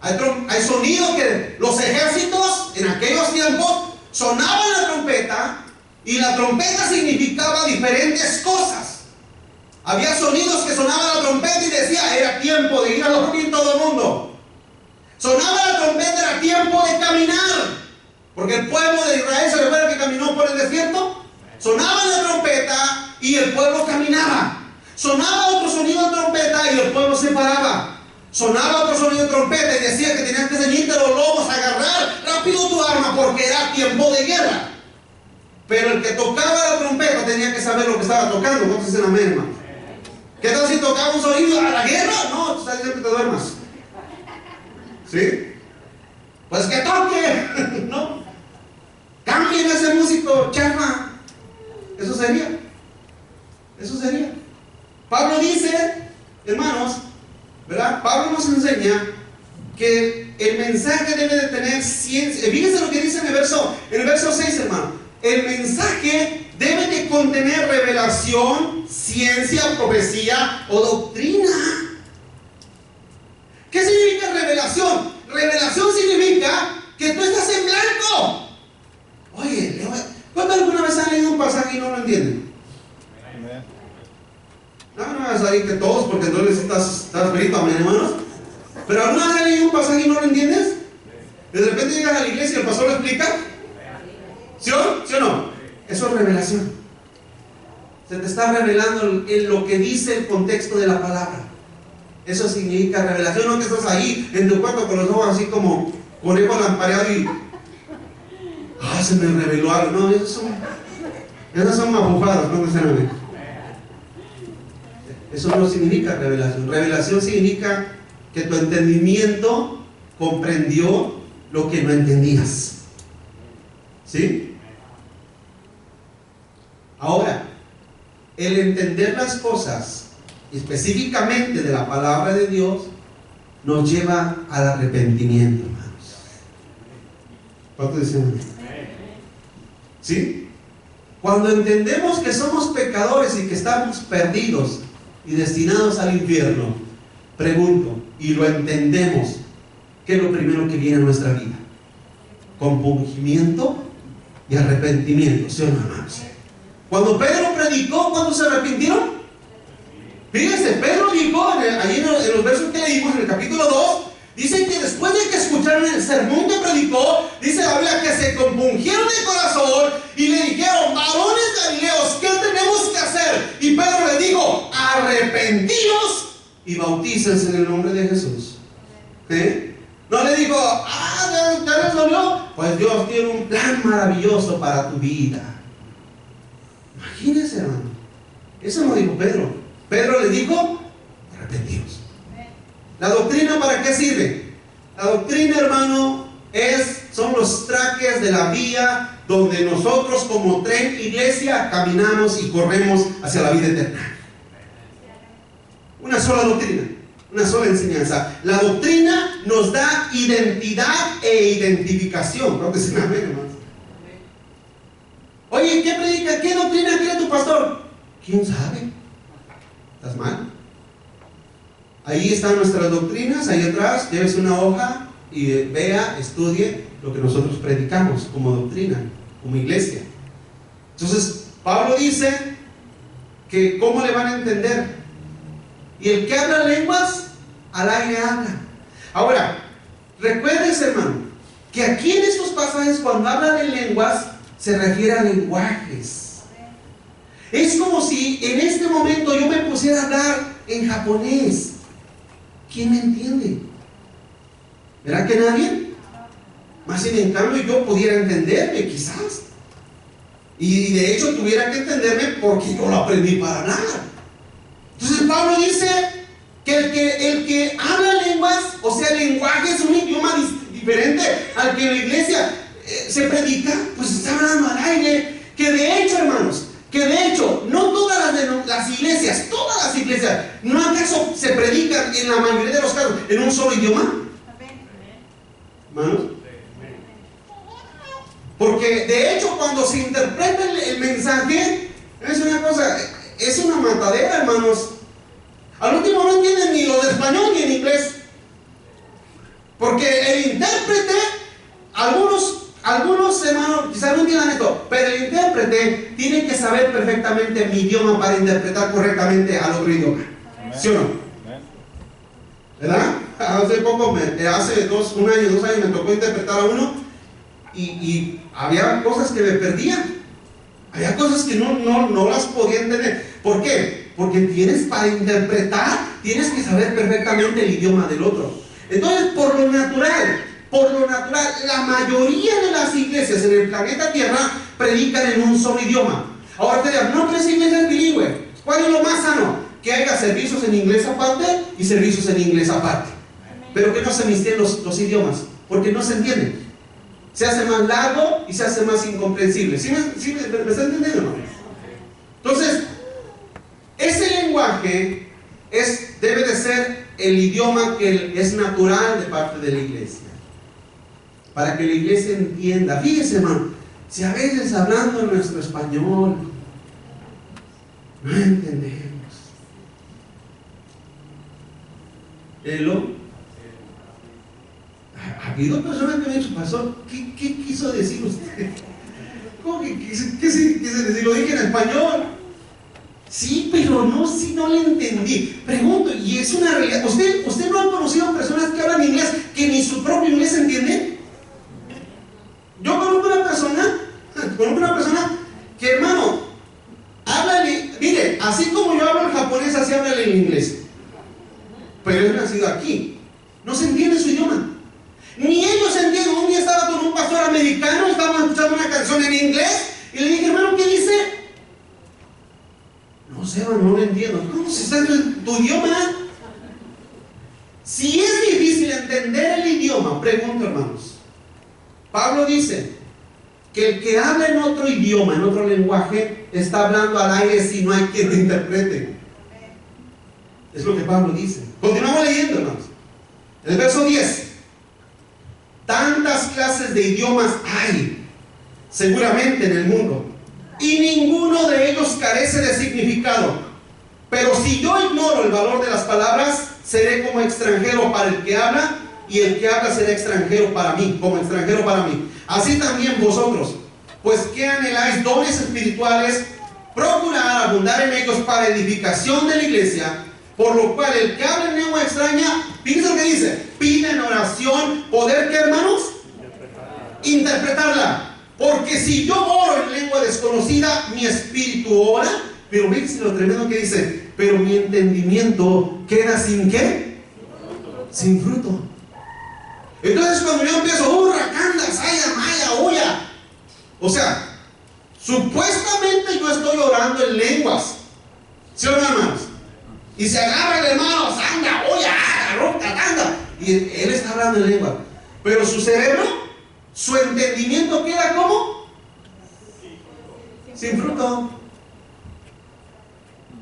hay sonido que los ejércitos en aquellos tiempos sonaban la trompeta, y la trompeta significaba diferentes cosas. Había sonidos que sonaba la trompeta y decía, era tiempo de ir a los pies todo el mundo. Sonaba la trompeta, era tiempo de caminar, porque el pueblo de Israel, ¿se recuerda que caminó por el desierto? Sonaba la trompeta y el pueblo caminaba. Sonaba otro sonido de trompeta y el pueblo se paraba. Sonaba otro sonido de trompeta y decía que tenías que ceñirte los lomos, agarrar rápido tu arma, porque era tiempo de guerra. Pero el que tocaba la trompeta tenía que saber lo que estaba tocando. ¿Cuántos dicen amén, hermano? ¿Qué tal si tocaba un sonido a la guerra? No, tú estás diciendo que te duermas. ¿Sí? Pues que toque. No. Cambien ese músico, chafa. Eso sería. Pablo dice, hermanos, ¿verdad? Pablo nos enseña que el mensaje debe de tener ciencia. Fíjense lo que dice en el verso 6, hermano. El mensaje debe de contener revelación, ciencia, profecía o doctrina. ¿Qué significa revelación? Revelación significa que tú estás en blanco. Oye, ¿cuántos alguna vez han leído un pasaje y no lo entienden? No me vas a decir que todos, porque entonces estás frito, amén, hermanos. Pero ¿alguna vez han leído un pasaje y no lo entiendes? De repente llegas a la iglesia y el pastor lo explica. ¿Sí o no? Eso es revelación. Se te está revelando en lo que dice el contexto de la palabra. Eso significa revelación. No que estás ahí en tu cuarto con los ojos así como conejo lampareado y se me reveló algo. No, esas son mafufadas, no se ven. Eso no significa revelación. Revelación significa que tu entendimiento comprendió lo que no entendías. ¿Sí? Ahora, el entender las cosas específicamente de la palabra de Dios, nos lleva al arrepentimiento, hermanos. ¿Cuántos dicen? ¿Sí? Cuando entendemos que somos pecadores y que estamos perdidos y destinados al infierno, pregunto, y lo entendemos, ¿qué es lo primero que viene a nuestra vida? Compungimiento y arrepentimiento, ¿sí o no, hermanos? Cuando Pedro predicó, ¿cuándo se arrepintieron? Fíjense, Pedro dijo, allí en los versos que leímos, en el capítulo 2, dice que después de que escucharon el sermón que predicó, dice la Biblia que se compungieron de corazón y le dijeron: varones galileos, ¿qué tenemos que hacer? Y Pedro le dijo: arrepentíos y bautícense en el nombre de Jesús. No le dijo: ¿ya les dolió? Pues Dios tiene un plan maravilloso para tu vida. Imagínense, hermano. Eso no dijo Pedro. Pedro le dijo: arrepentíos. ¿La doctrina para qué sirve? La doctrina, hermano, son los trajes de la vía donde nosotros como tren iglesia caminamos y corremos hacia la vida eterna. Una sola doctrina, una sola enseñanza. La doctrina nos da identidad e identificación. ¿No te dicen amén, hermanos? Oye, ¿qué predica? ¿Qué doctrina quiere tu pastor? ¿Quién sabe? ¿Estás mal? Ahí están nuestras doctrinas, ahí atrás, llévese una hoja y vea, estudie lo que nosotros predicamos como doctrina, como iglesia. Entonces, Pablo dice que ¿cómo le van a entender? Y el que habla lenguas, al aire habla. Ahora, recuérdense, hermano, que aquí en estos pasajes, cuando habla de lenguas, se refiere a lenguajes. Es como si en este momento yo me pusiera a hablar en japonés. ¿Quién me entiende? ¿Verdad que nadie? Más sin en cambio yo pudiera entenderme, quizás. Y de hecho tuviera que entenderme porque yo lo aprendí para hablar. Entonces Pablo dice que el que habla lenguas, o sea, el lenguaje es un idioma diferente al que en la iglesia se predica, pues está hablando al aire. Que de hecho, hermanos, no todas las iglesias, ¿no acaso se predican en la mayoría de los casos en un solo idioma? ¿Hermanos? Porque de hecho cuando se interpreta el mensaje, es una cosa, es una matadera, hermanos. Al último no entienden ni lo de español ni en inglés. Porque el intérprete, algunos hermanos quizás no entiendan esto, pero el intérprete tiene que saber perfectamente mi idioma para interpretar correctamente al otro idioma. ¿Sí o no? ¿Verdad? Hace poco, un año, 2 años me tocó interpretar a uno y había cosas que me perdían. Había cosas que no las podía entender. ¿Por qué? Porque para interpretar, tienes que saber perfectamente el idioma del otro. Entonces, por lo natural, la mayoría de las iglesias en el planeta Tierra predican en un solo idioma. Ahora te dirán: no, pero esa iglesia es bilingüe. ¿Cuál es lo más sano? Que haya servicios en inglés aparte y servicios en inglés aparte. Pero que no se mezclen los idiomas, porque no se entienden. Se hace más largo y se hace más incomprensible. ¿Sí me está entendiendo, no? Entonces, ese lenguaje debe de ser el idioma que es natural de parte de la iglesia, para que la iglesia entienda. Fíjese, hermano, si a veces hablando en nuestro español no entendemos. Ha habido personas que me han dicho: pastor, ¿qué quiso decir usted? ¿Cómo que quise decir? Lo dije en español. Sí, pero no le entendí. Pregunto, y es una realidad. ¿Usted no ha conocido personas que hablan inglés que ni su propio inglés entienden? Yo conozco una persona que, hermano, mire, así como yo hablo el japonés, así habla el inglés. Pero es nacido aquí. No se entiende su idioma. Ni ellos entienden. Un día estaba con un pastor americano, estábamos escuchando una canción en inglés, y le dije: hermano, ¿qué dice? No sé, no lo entiendo. ¿Cómo se está en tu idioma? Si es difícil entender el idioma, pregunto, hermanos. Pablo dice que el que habla en otro idioma, en otro lenguaje, está hablando al aire si no hay quien lo interprete. Es lo que Pablo dice. Continuamos leyendo, hermanos. En el verso 10. Tantas clases de idiomas hay seguramente en el mundo, y ninguno de ellos carece de significado. Pero si yo ignoro el valor de las palabras, seré como extranjero para el que habla, y el que habla será extranjero para mí, como extranjero para mí. Así también vosotros, pues que anheláis dones espirituales, procurad abundar en ellos para edificación de la iglesia. Por lo cual el que habla en lengua extraña, fíjense lo que dice, pide en oración poder, ¿qué, hermanos? Interpretarla. Porque si yo oro en lengua desconocida, mi espíritu ora, pero fíjense lo tremendo que dice, pero mi entendimiento queda sin ¿qué? Sin fruto. Entonces cuando yo empiezo, racanda, saya, maya, oya, o sea, supuestamente yo estoy orando en lenguas, ¿sí o no, hermanos? Y se agarra el hermano, sanga, oya, roca, tanga, y él está hablando en lengua, pero su cerebro, su entendimiento queda ¿cómo? Sin fruto.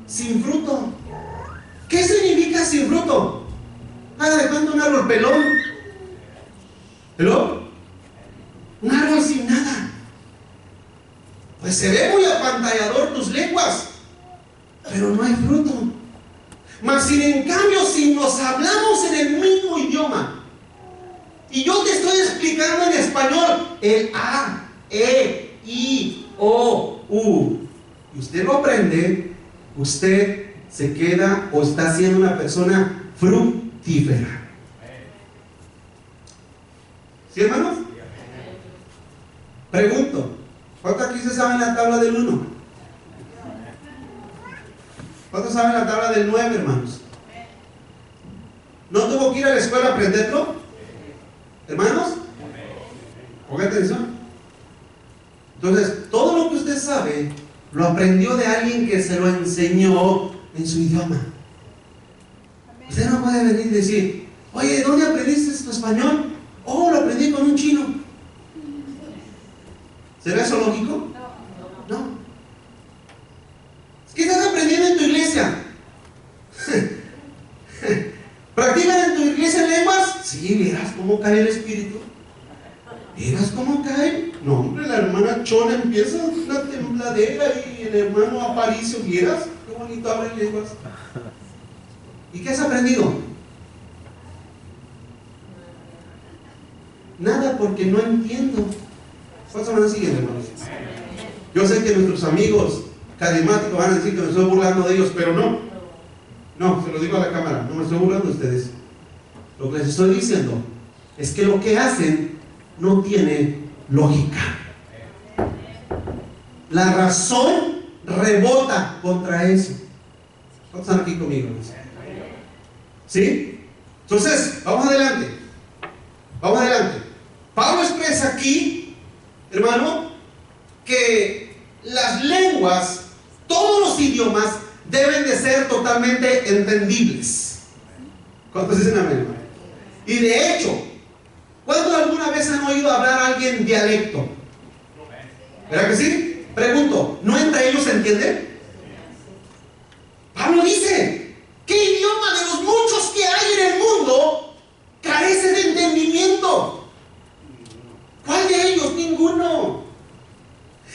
Sin fruto. ¿Qué significa sin fruto? Haga de cuenta un árbol pelón. ¿Pelón? Un árbol sin nada. Pues se ve muy apantallador tus lenguas, pero no hay fruto. Mas sin en cambio, si nos hablamos en el mismo idioma, y yo te estoy explicando en español el A, E, I, O, U, y usted lo aprende, usted se queda o está siendo una persona fructífera. ¿Sí, hermanos? Pregunto, ¿cuántos aquí se saben la tabla del 1? ¿Cuántos saben la tabla del 9, hermanos? ¿No tuvo que ir a la escuela a aprenderlo? ¿Hermanos? Pongan atención. Entonces, todo lo que usted sabe lo aprendió de alguien que se lo enseñó en su idioma. Usted no puede venir y decir, oye, ¿dónde aprendiste tu español? Oh, lo aprendí con un chino. ¿Será eso lógico? No. ¿Qué estás aprendiendo en tu iglesia? ¿Practican en tu iglesia lenguas? Sí, verás cómo cae el espíritu. ¿Verás cómo cae? No, hombre, la hermana Chona empieza una tembladera y el hermano Aparicio, ¿vieras? Qué bonito habla en lenguas. ¿Y qué has aprendido? Nada, porque no entiendo. ¿Cuántos van a seguir, hermanos? Yo sé que nuestros amigos carismáticos van a decir que me estoy burlando de ellos, pero no. No, se lo digo a la cámara, no me estoy burlando de ustedes. Lo que les estoy diciendo es que lo que hacen no tiene lógica. La razón rebota contra eso. ¿Cuántos están aquí conmigo? ¿Sí? Entonces, vamos adelante. Vamos adelante. Pablo expresa aquí, hermano, que las lenguas, todos los idiomas, deben de ser totalmente entendibles. ¿Cuántos dicen amén, hermano? Y de hecho, ¿cuándo alguna vez han oído hablar a alguien dialecto? ¿Verdad que sí? Pregunto, ¿no entre ellos se entiende? Pablo dice, ¿qué idioma de los muchos que hay en el mundo carece de entendimiento? ¿Cuál de ellos? Ninguno.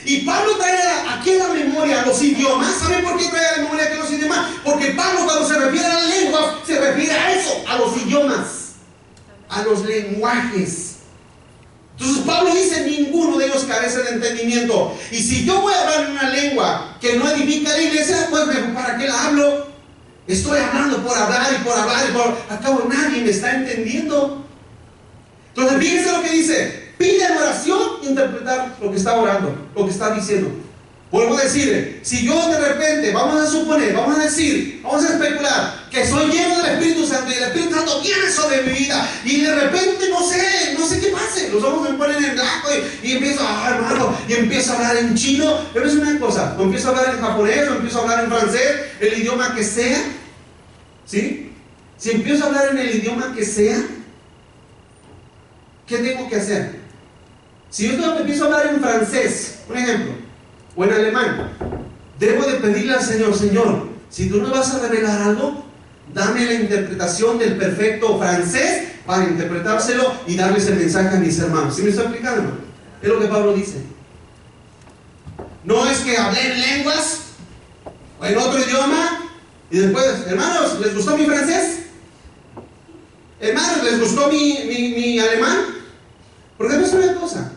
Y Pablo trae aquí a la memoria los idiomas. ¿Saben por qué trae a la memoria aquí los idiomas? Porque Pablo, cuando se refiere a las lenguas, se refiere a eso, a los idiomas, a los lenguajes. Entonces Pablo dice, ninguno de ellos carece de entendimiento. Y si yo voy a hablar en una lengua que no edifica a la iglesia, pues ¿para qué la hablo? Estoy hablando por hablar y por hablar y por... Acabo, nadie me está entendiendo. Entonces fíjense lo que dice. Pide en oración interpretar lo que está orando, lo que está diciendo. Vuelvo a decirle, si yo de repente, vamos a suponer, vamos a decir, vamos a especular que soy lleno del Espíritu Santo y el Espíritu Santo viene sobre mi vida y de repente no sé qué pase, los ojos me ponen en blanco y empiezo, hermano, y empiezo a hablar en chino. Pero es una cosa, o empiezo a hablar en japonés, o empiezo a hablar en francés, el idioma que sea, ¿sí? Si empiezo a hablar en el idioma que sea, ¿qué tengo que hacer? Si yo empiezo a hablar en francés, por ejemplo, o en alemán, debo de pedirle al Señor, Señor, si tú nos vas a revelar algo, Dame la interpretación del perfecto francés para interpretárselo y darles el mensaje a mis hermanos. ¿Sí me estoy explicando, hermano? Es lo que Pablo dice. No es que hablé en lenguas o en otro idioma y después, hermanos, ¿les gustó mi francés? Hermanos, ¿les gustó mi alemán? Porque no es una cosa.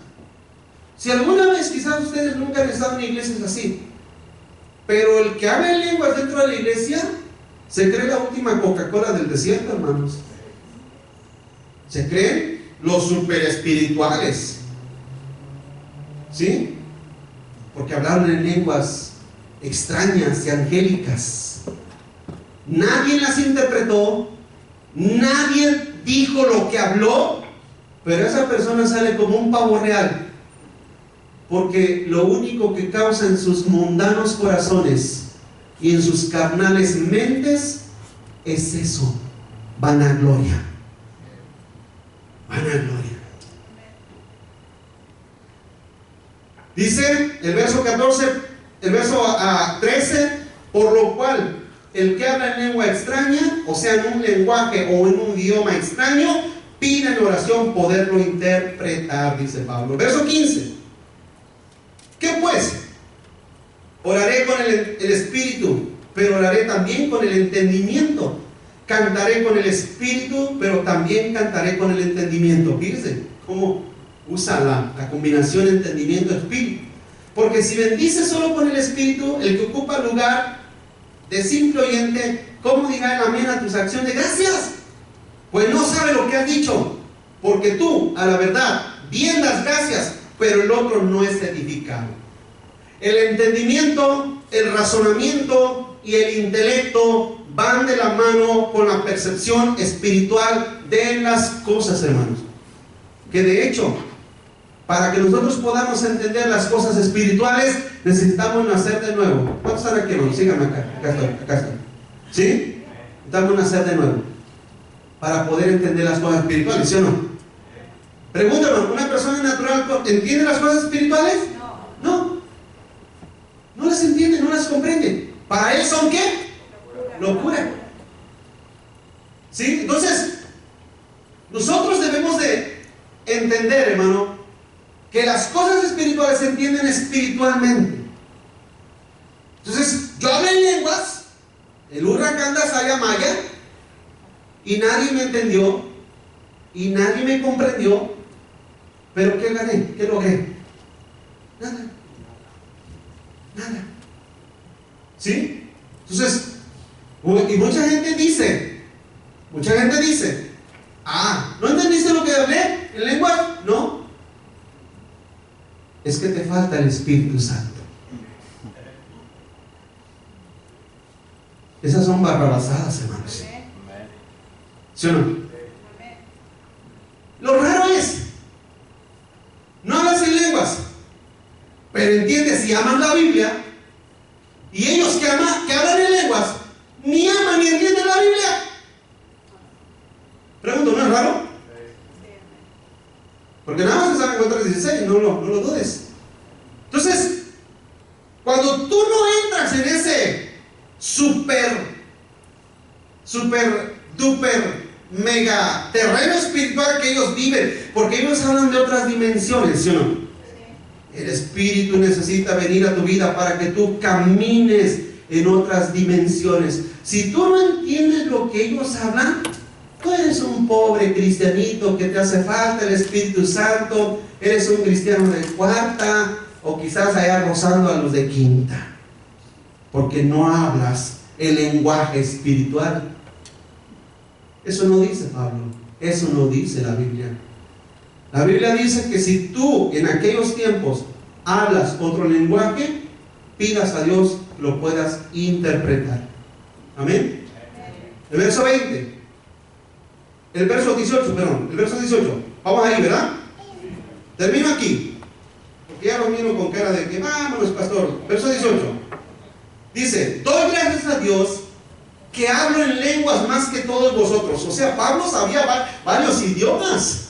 Si alguna vez, quizás ustedes nunca han estado en iglesias así, pero el que habla en lenguas dentro de la iglesia se cree la última Coca-Cola del desierto, hermanos. Se creen los super espirituales, ¿sí? Porque hablaron en lenguas extrañas y angélicas. Nadie las interpretó, nadie dijo lo que habló, pero esa persona sale como un pavo real. Porque lo único que causa en sus mundanos corazones y en sus carnales mentes es eso, vanagloria. Vanagloria. Dice el verso 14, el verso 13, por lo cual el que habla en lengua extraña, o sea, en un lenguaje o en un idioma extraño, pide en oración poderlo interpretar, dice Pablo. Verso 15. ¿Qué pues? Oraré con el espíritu, pero oraré también con el entendimiento. Cantaré con el espíritu, pero también cantaré con el entendimiento. Fíjense cómo usa la combinación entendimiento-espíritu. Porque si bendices solo con el espíritu, el que ocupa lugar de simple oyente, ¿cómo dirá el amén a tus acciones de gracias? Pues no sabe lo que has dicho, porque tú, a la verdad, bien das gracias, pero el otro no es edificado. El entendimiento, el razonamiento y el intelecto van de la mano con la percepción espiritual de las cosas, hermanos. Que de hecho, para que nosotros podamos entender las cosas espirituales, necesitamos nacer de nuevo. ¿Cuántos están aquí, hermanos? Síganme acá, acá estoy. ¿Sí? Necesitamos nacer de nuevo para poder entender las cosas espirituales, ¿sí o no? Pregúntame, ¿una persona natural entiende las cosas espirituales? No. No las entiende, no las comprende. ¿Para él son qué? Locura. ¿Sí? Entonces, nosotros debemos de entender, hermano, que las cosas espirituales se entienden espiritualmente. Entonces, yo hablé en lenguas, el Urrakanda Saya Maya, y nadie me entendió, y nadie me comprendió. ¿Pero qué gané? ¿Qué logré? Nada. Nada. ¿Sí? Entonces, y mucha gente dice, ¿no entendiste lo que hablé en lengua? No. Es que te falta el Espíritu Santo. Esas son barrabasadas, hermanos. ¿Sí o no? Lo raro es, no hablas en lenguas, pero entiendes y aman la Biblia, y ellos que hablan en lenguas ni aman ni entienden la Biblia. Pregunto, ¿no es raro? Porque nada más se sabe encontrar 16, no lo dudes. Entonces, cuando tú no entras en ese super duper mega terreno espiritual que ellos viven, porque ellos hablan de otras dimensiones, ¿sí o no? El Espíritu necesita venir a tu vida para que tú camines en otras dimensiones. Si tú no entiendes lo que ellos hablan, tú eres un pobre cristianito que te hace falta el Espíritu Santo, eres un cristiano de cuarta o quizás allá rozando a los de quinta, porque no hablas el lenguaje espiritual. Eso no dice Pablo, eso no dice la Biblia. La Biblia dice que si tú en aquellos tiempos hablas otro lenguaje, pidas a Dios que lo puedas interpretar. Amén. El verso 20. El verso 18. Vamos ahí, ¿verdad? Termino aquí, porque ya los miro con cara de que vámonos, pastor. Verso 18. Dice, doy gracias a Dios que hablo en lenguas más que todos vosotros. O sea, Pablo sabía varios idiomas.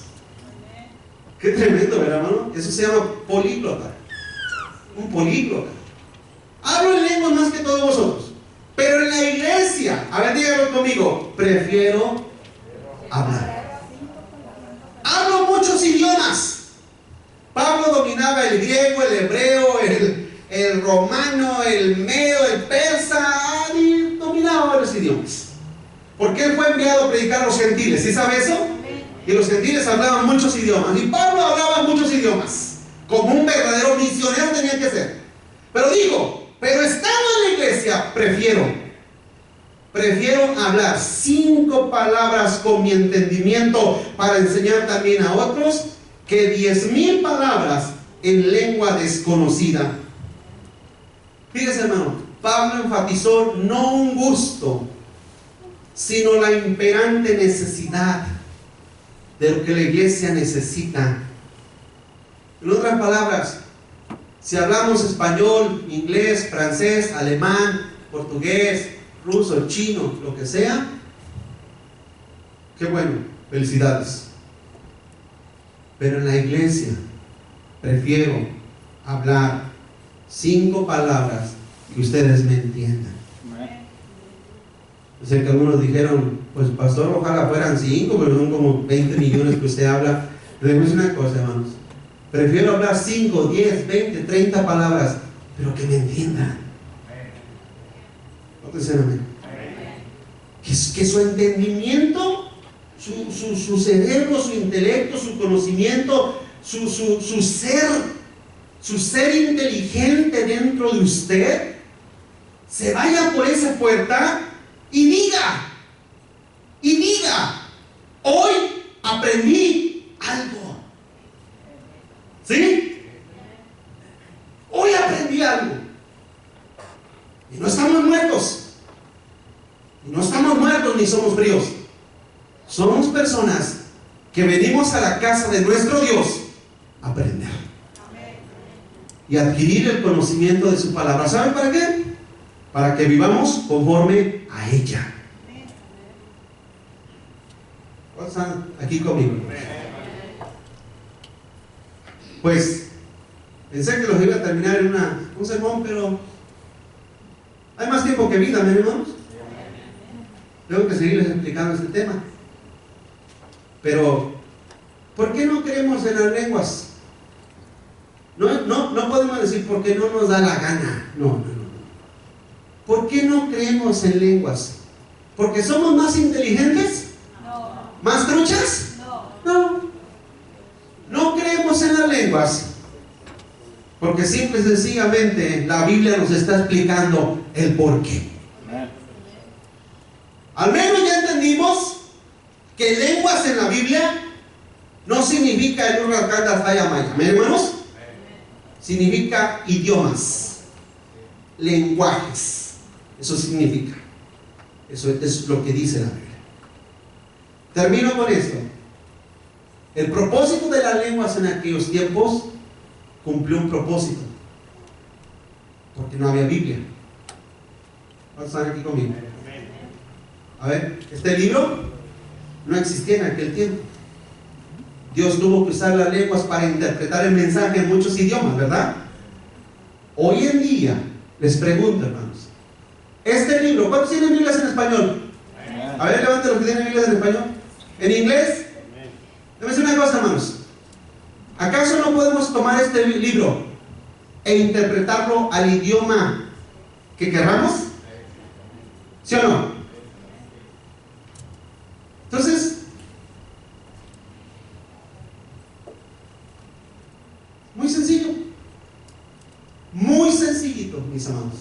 Qué tremendo, ¿verdad, hermano? Eso se llama políglota. Un políglota. Hablo en lenguas más que todos vosotros. Pero en la iglesia, a ver, díganlo conmigo, prefiero hablar. Hablo muchos idiomas. Pablo dominaba el griego, el hebreo, el romano, el medo, el persa, y dominaba varios idiomas. Porque él fue enviado a predicar a los gentiles. ¿Sí sabe eso? Y los gentiles hablaban muchos idiomas. Y Pablo hablaba muchos idiomas. Como un verdadero misionero tenía que ser. Pero dijo, pero estando en la iglesia, prefiero hablar 5 palabras con mi entendimiento para enseñar también a otros, que 10,000 palabras en lengua desconocida. Fíjese, hermano, Pablo enfatizó no un gusto, sino la imperante necesidad de lo que la iglesia necesita. En otras palabras, si hablamos español, inglés, francés, alemán, portugués, ruso, chino, lo que sea, qué bueno, felicidades. Pero en la iglesia prefiero hablar 5 palabras que ustedes me entiendan. O sea que algunos dijeron, pues pastor, ojalá fueran 5, pero son como 20 millones que usted habla. Pero déjeme decir una cosa, hermanos, prefiero hablar 5, 10, 20, 30 palabras, pero que me entiendan. ¿Cuántos dicen amén? Que su entendimiento, su cerebro, su intelecto, su conocimiento, su ser inteligente dentro de usted, se vaya por esa puerta y diga, hoy aprendí algo. ¿Sí? Hoy aprendí algo. Y no estamos muertos. Y no estamos muertos ni somos fríos. Somos personas que venimos a la casa de nuestro Dios a aprender y adquirir el conocimiento de su palabra. ¿Saben para qué? Para que vivamos conforme a ella. ¿Cuántos están aquí conmigo? Pues pensé que los iba a terminar en un sermón, pero hay más tiempo que vida, ¿me hermanos? Tengo que seguirles explicando este tema. Pero, ¿por qué no creemos en las lenguas? No podemos decir por qué no nos da la gana. No. ¿Por qué no creemos en lenguas? ¿Porque somos más inteligentes? No. ¿Más truchas? No. No creemos en las lenguas porque simple y sencillamente la Biblia nos está explicando el por qué. Al menos ya entendimos que lenguas en la Biblia no significa el Urracanda Fayamaya. ¿Me hermanos? Significa idiomas, lenguajes. Eso significa. Eso es lo que dice la Biblia. Termino con esto. El propósito de las lenguas en aquellos tiempos cumplió un propósito, porque no había Biblia. ¿Cuántos están aquí conmigo? A ver, este libro no existía en aquel tiempo. Dios tuvo que usar las lenguas para interpretar el mensaje en muchos idiomas, ¿verdad? Hoy en día, les pregunto, hermanos, este libro, ¿cuántos tienen Biblias en español? A ver, levanten los que tienen Biblias en español. ¿En inglés? Déjame decir una cosa, hermanos. ¿Acaso no podemos tomar este libro e interpretarlo al idioma que querramos? ¿Sí o no? Entonces, muy sencillo, muy sencillito, mis amados.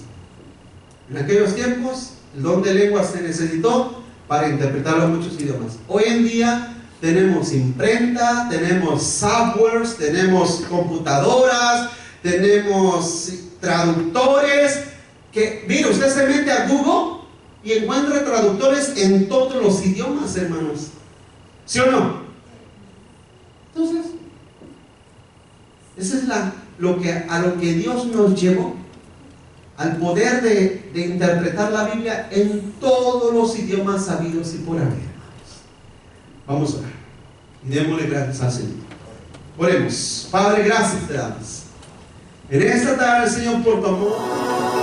En aquellos tiempos, el don de lenguas se necesitó para interpretarlo a muchos idiomas. Hoy en día tenemos imprenta, tenemos softwares, tenemos computadoras, tenemos traductores. Que, mire, usted se mete a Google y encuentra traductores en todos los idiomas, hermanos. ¿Sí o no? Entonces, esa es a lo que Dios nos llevó, al poder de interpretar la Biblia en todos los idiomas sabidos y por haber, hermanos. Vamos a orar y démosle gracias al Señor. Oremos. Padre, gracias te damos en esta tarde, Señor, por tu amor.